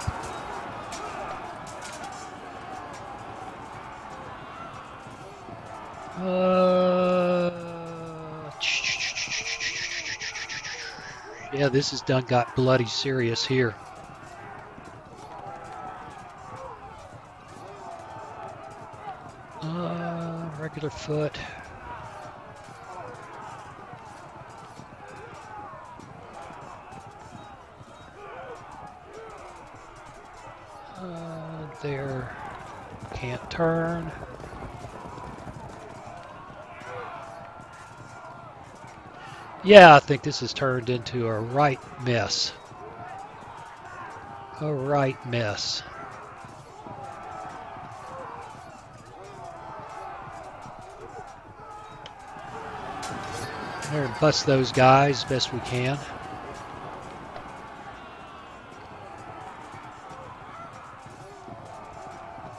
Yeah, this has got bloody serious here. Regular foot. There. Can't turn. Yeah, I think this has turned into a right mess. A right mess. There and bust those guys best we can.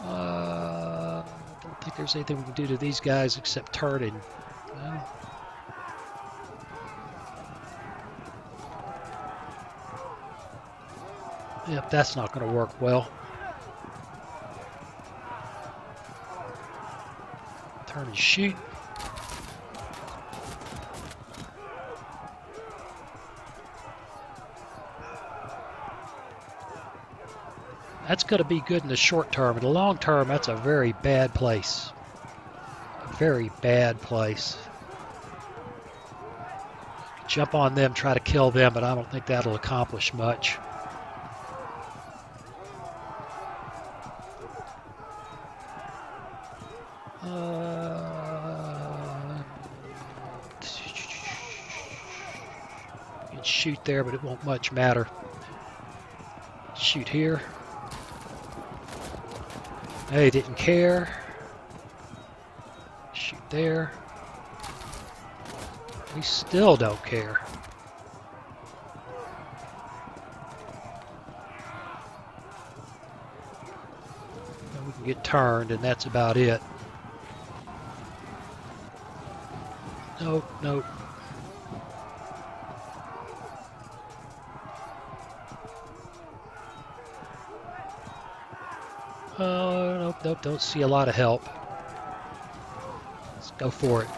I don't think there's anything we can do to these guys except turn and well, yep, that's not going to work well. Turn and shoot. That's going to be good in the short term. In the long term, that's a very bad place. A very bad place. Jump on them, try to kill them, but I don't think that'll accomplish much. You can shoot there, but it won't much matter. Shoot here. They didn't care. Shoot there. We still don't care. And we can get turned, and that's about it. Nope, nope. Oh, nope, nope, don't see a lot of help. Let's go for it.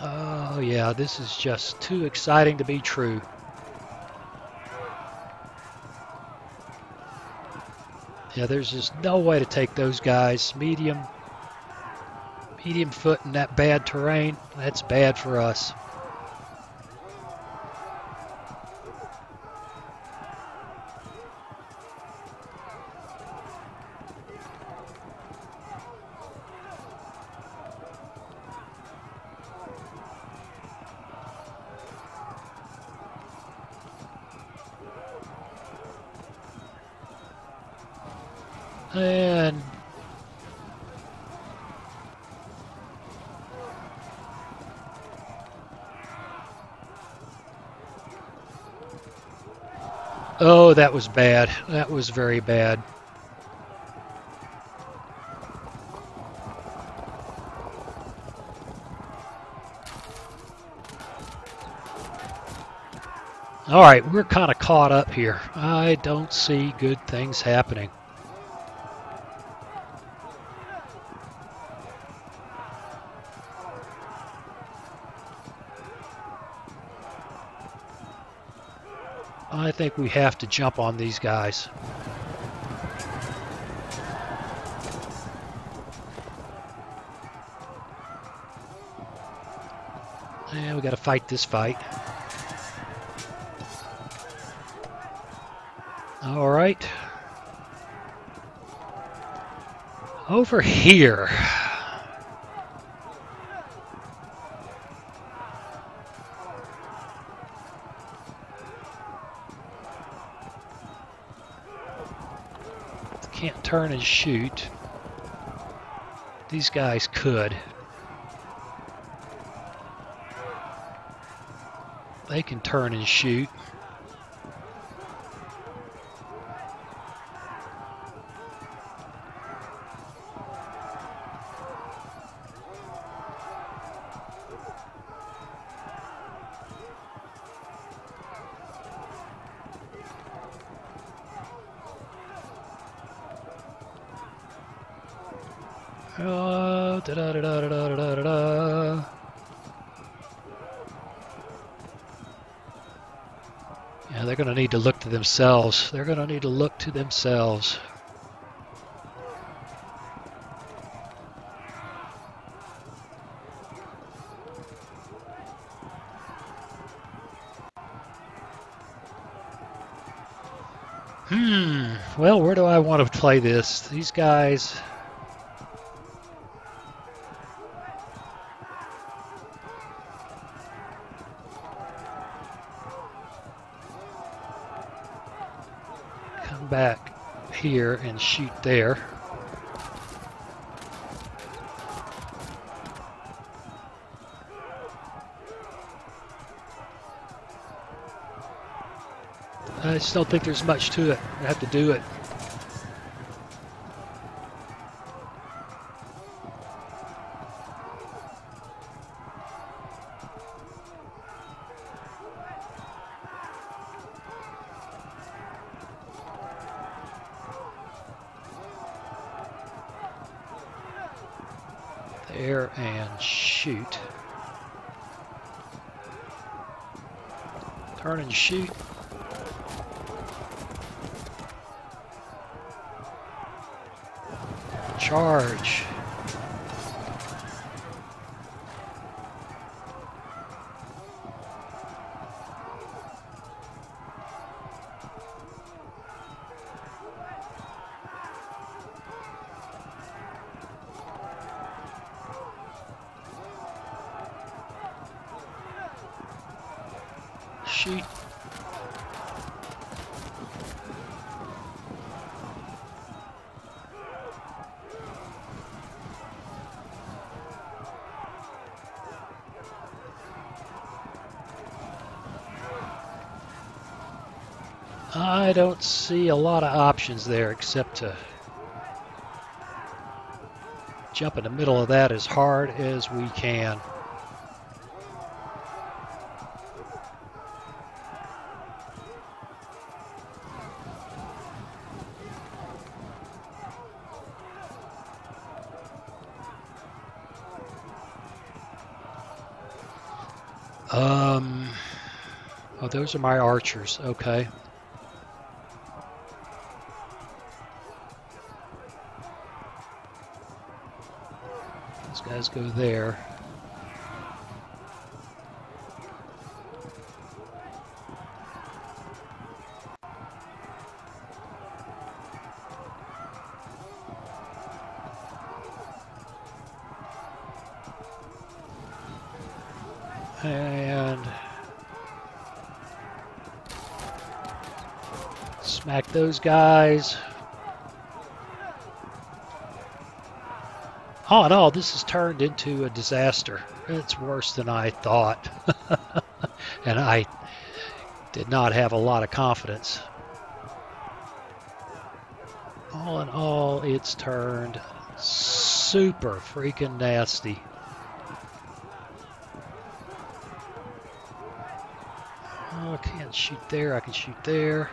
Oh yeah, this is just too exciting to be true. Yeah, there's just no way to take those guys. Medium foot in that bad terrain, that's bad for us. And oh, that was bad. That was very bad. All right, we're kind of caught up here. I don't see good things happening. I think we have to jump on these guys. And we got to fight this fight. All right. Over here. Can't turn and shoot. These guys could. They can turn and shoot. Yeah, they're going to need to look to themselves. They're going to need to look to themselves. Well, where do I want to play this? These guys... come back here and shoot there. I just don't think there's much to it. I have to do it. There and shoot. Turn and shoot. Charge. Shoot. I don't see a lot of options there except to jump in the middle of that as hard as we can. Oh, those are my archers. Okay. Those guys go there. And smack those guys. All in all, this has turned into a disaster. It's worse than I thought. And I did not have a lot of confidence. All in all, it's turned super freaking nasty. Oh, I can't shoot there. I can shoot there.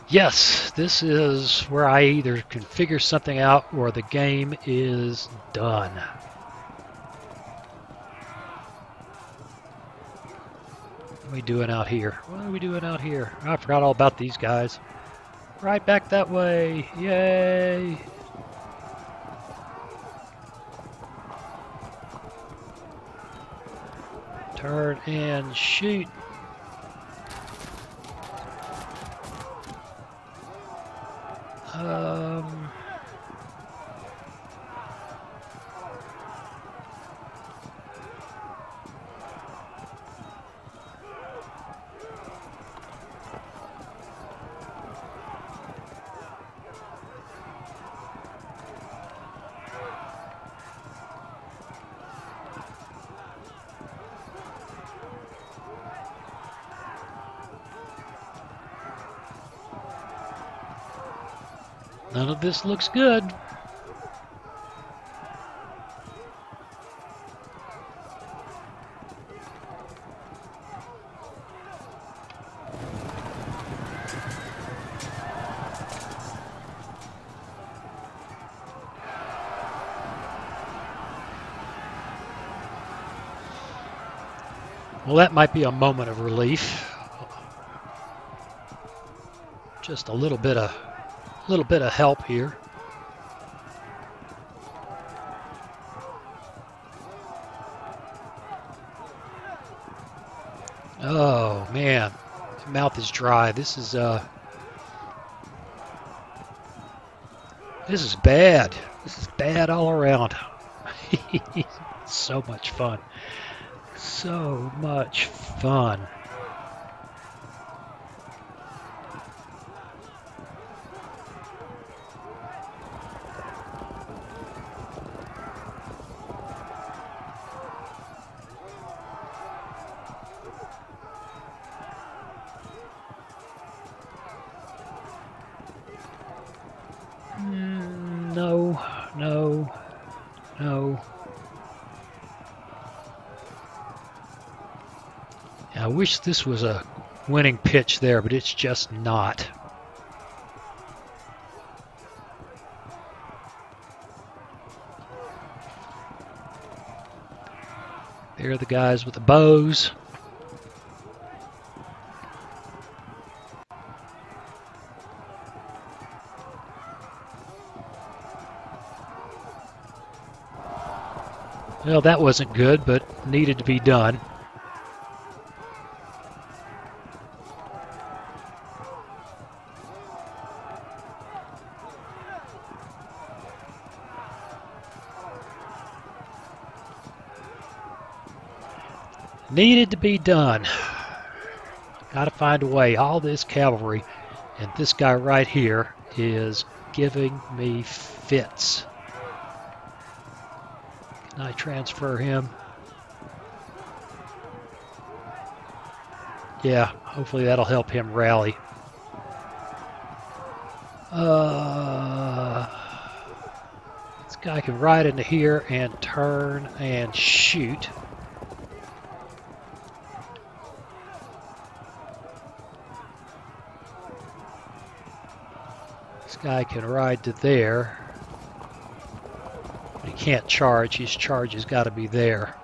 Yes, this is where I either can figure something out or the game is done. What are we doing out here? What are we doing out here? I forgot all about these guys. Right back that way. Yay! Turn and shoot. None of this looks good. Well, that might be a moment of relief. Just a little bit of help here. Oh man, my mouth is dry. This is bad. This is bad all around. So much fun. So much fun. No, no, no. I wish this was a winning pitch there, but it's just not. There are the guys with the bows. Well, that wasn't good, but needed to be done. Needed to be done. Got to find a way. All this cavalry, and this guy right here is giving me fits. Can I transfer him? Yeah, hopefully that'll help him rally. This guy can ride into here and turn and shoot. This guy can ride to there. But he can't charge. His charge has got to be there.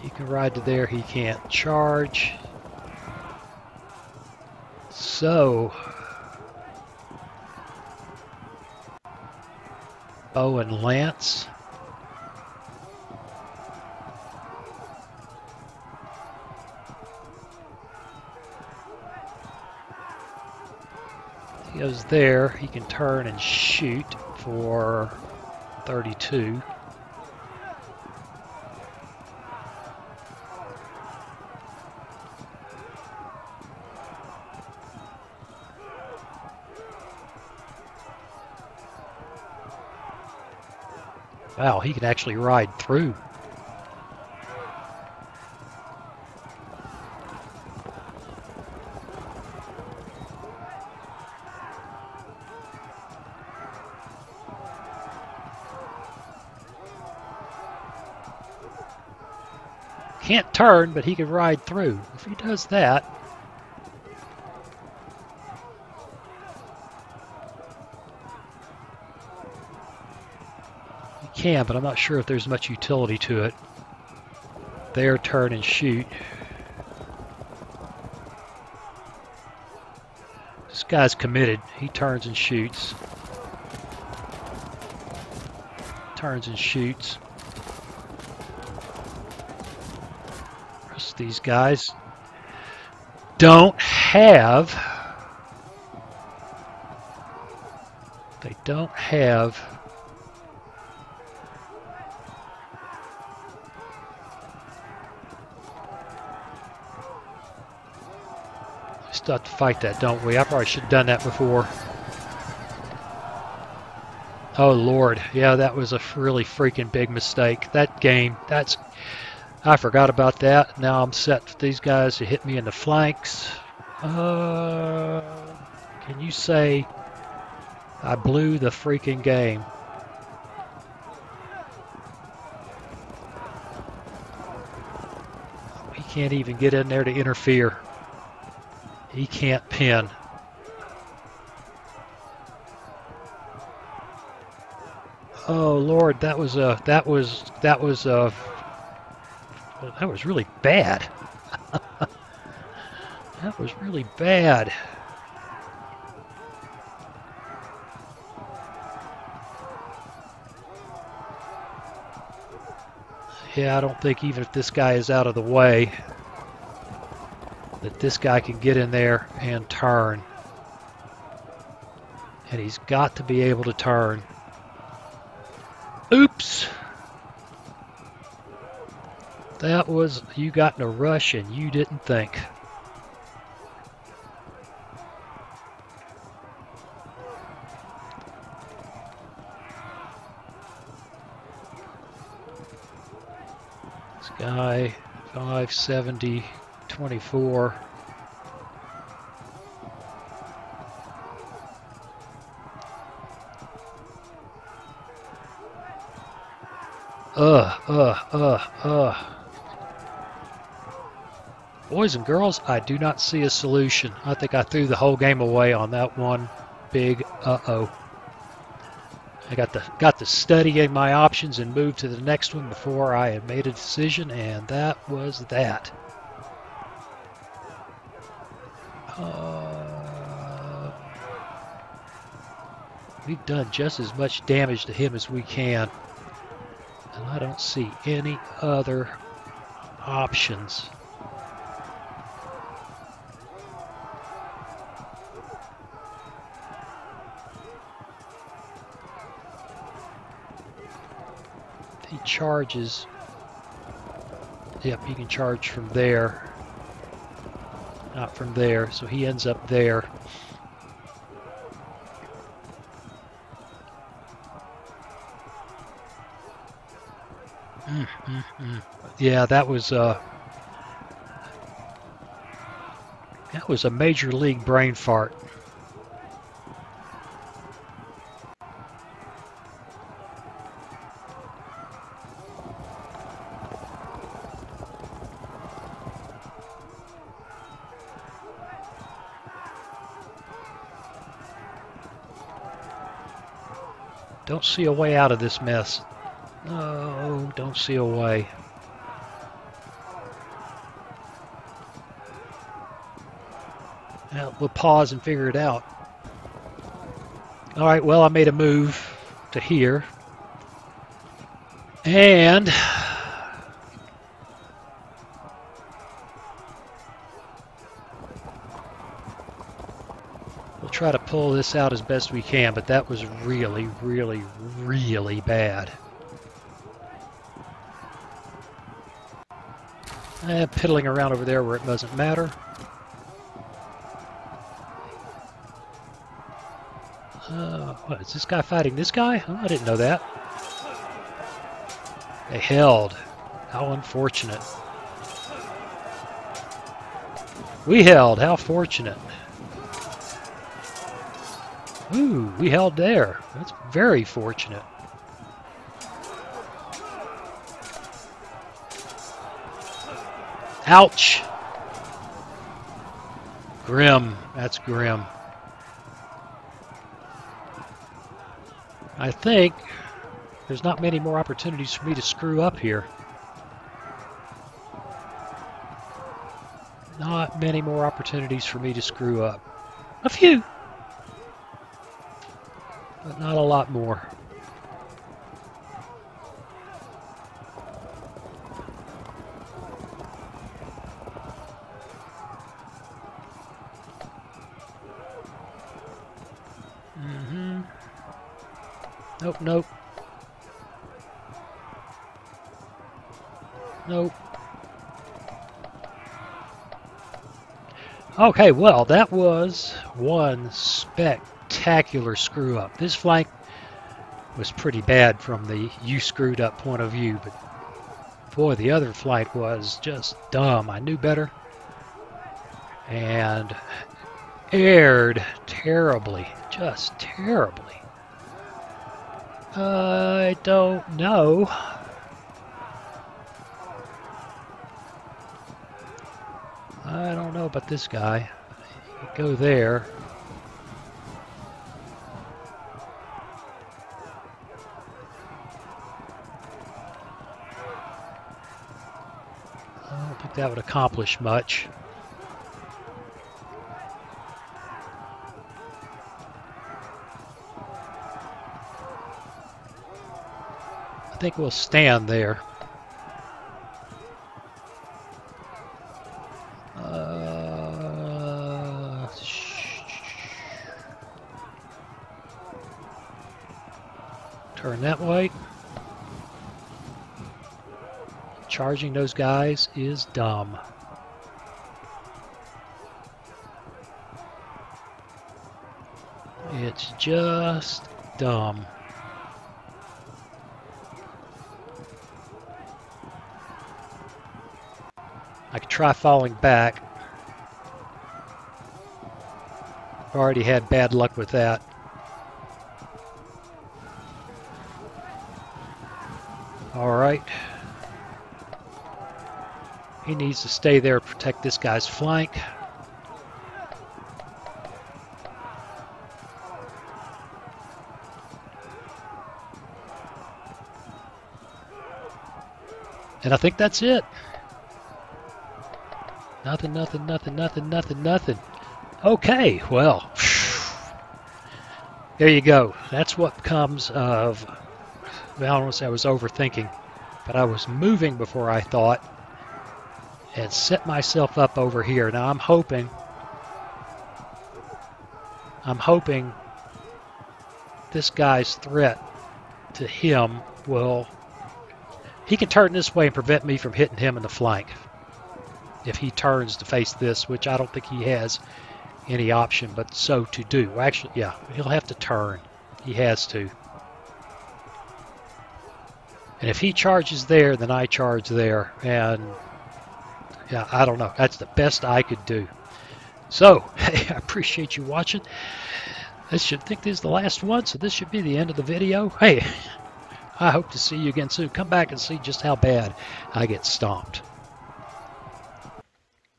He can ride to there. He can't charge. So, bow and lance. He goes there. He can turn and shoot for 32. Wow, he can actually ride through. Can't turn, but he can ride through. If he does that, he can, but I'm not sure if there's much utility to it. There, turn and shoot. This guy's committed. He turns and shoots. Turns and shoots. These guys don't have we still have to fight that, don't we? I probably should have done that before. Oh Lord, yeah, that was a really freaking big mistake. That game, I forgot about that. Now I'm set for these guys to hit me in the flanks. Can you say I blew the freaking game? He can't even get in there to interfere. He can't pin. Oh Lord, that was really bad. That was really bad. Yeah, I don't think even if this guy is out of the way that this guy can get in there and turn. And he's got to be able to turn. Oops! That was, you got in a rush and you didn't think. This guy, 570, 24. Boys and girls, I do not see a solution. I think I threw the whole game away on that one big uh-oh. I got to studying my options and moved to the next one before I had made a decision, and that was that. We've done just as much damage to him as we can, and I don't see any other options. He charges. Yep, he can charge from there. Not from there, so he ends up there. Yeah, that was a major league brain fart. Don't see a way out of this mess. No, don't see a way. Well, we'll pause and figure it out. All right, well, I made a move to here. And we'll try to pull this out as best we can, but that was really, really, really bad. Piddling around over there where it doesn't matter. What, is this guy fighting this guy? Oh, I didn't know that. They held. How unfortunate. We held. How fortunate. Ooh, we held there. That's very fortunate. Ouch! Grim. That's grim. I think there's not many more opportunities for me to screw up here. Not many more opportunities for me to screw up. A few, but not a lot more. Nope, nope. Nope. Okay, well, that was one spectacular screw up. This flank was pretty bad from the you screwed up point of view, but boy, the other flank was just dumb. I knew better and erred terribly, just terribly. I don't know. I don't know about this guy. Go there. I don't think that would accomplish much. I think we'll stand there. Turn that way. Charging those guys is dumb. It's just dumb. I could try falling back. I've already had bad luck with that. All right. He needs to stay there to protect this guy's flank. And I think that's it. Nothing, nothing, nothing, nothing, nothing, nothing. Okay, well, there you go. That's what comes of, well, I don't say I was overthinking, but I was moving before I thought and set myself up over here. Now I'm hoping this guy's threat to him will, he can turn this way and prevent me from hitting him in the flank. If he turns to face this, which I don't think he has any option but so to do. Well, actually, yeah, he'll have to turn. He has to. And if he charges there, then I charge there. And yeah, I don't know. That's the best I could do. So, hey, I appreciate you watching. I think this is the last one, so this should be the end of the video. Hey, I hope to see you again soon. Come back and see just how bad I get stomped.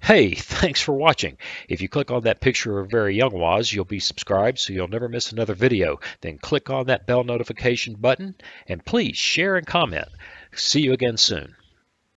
Hey, thanks for watching. If you click on that picture of very young Waz, you'll be subscribed so you'll never miss another video. Then click on that bell notification button and please share and comment. See you again soon.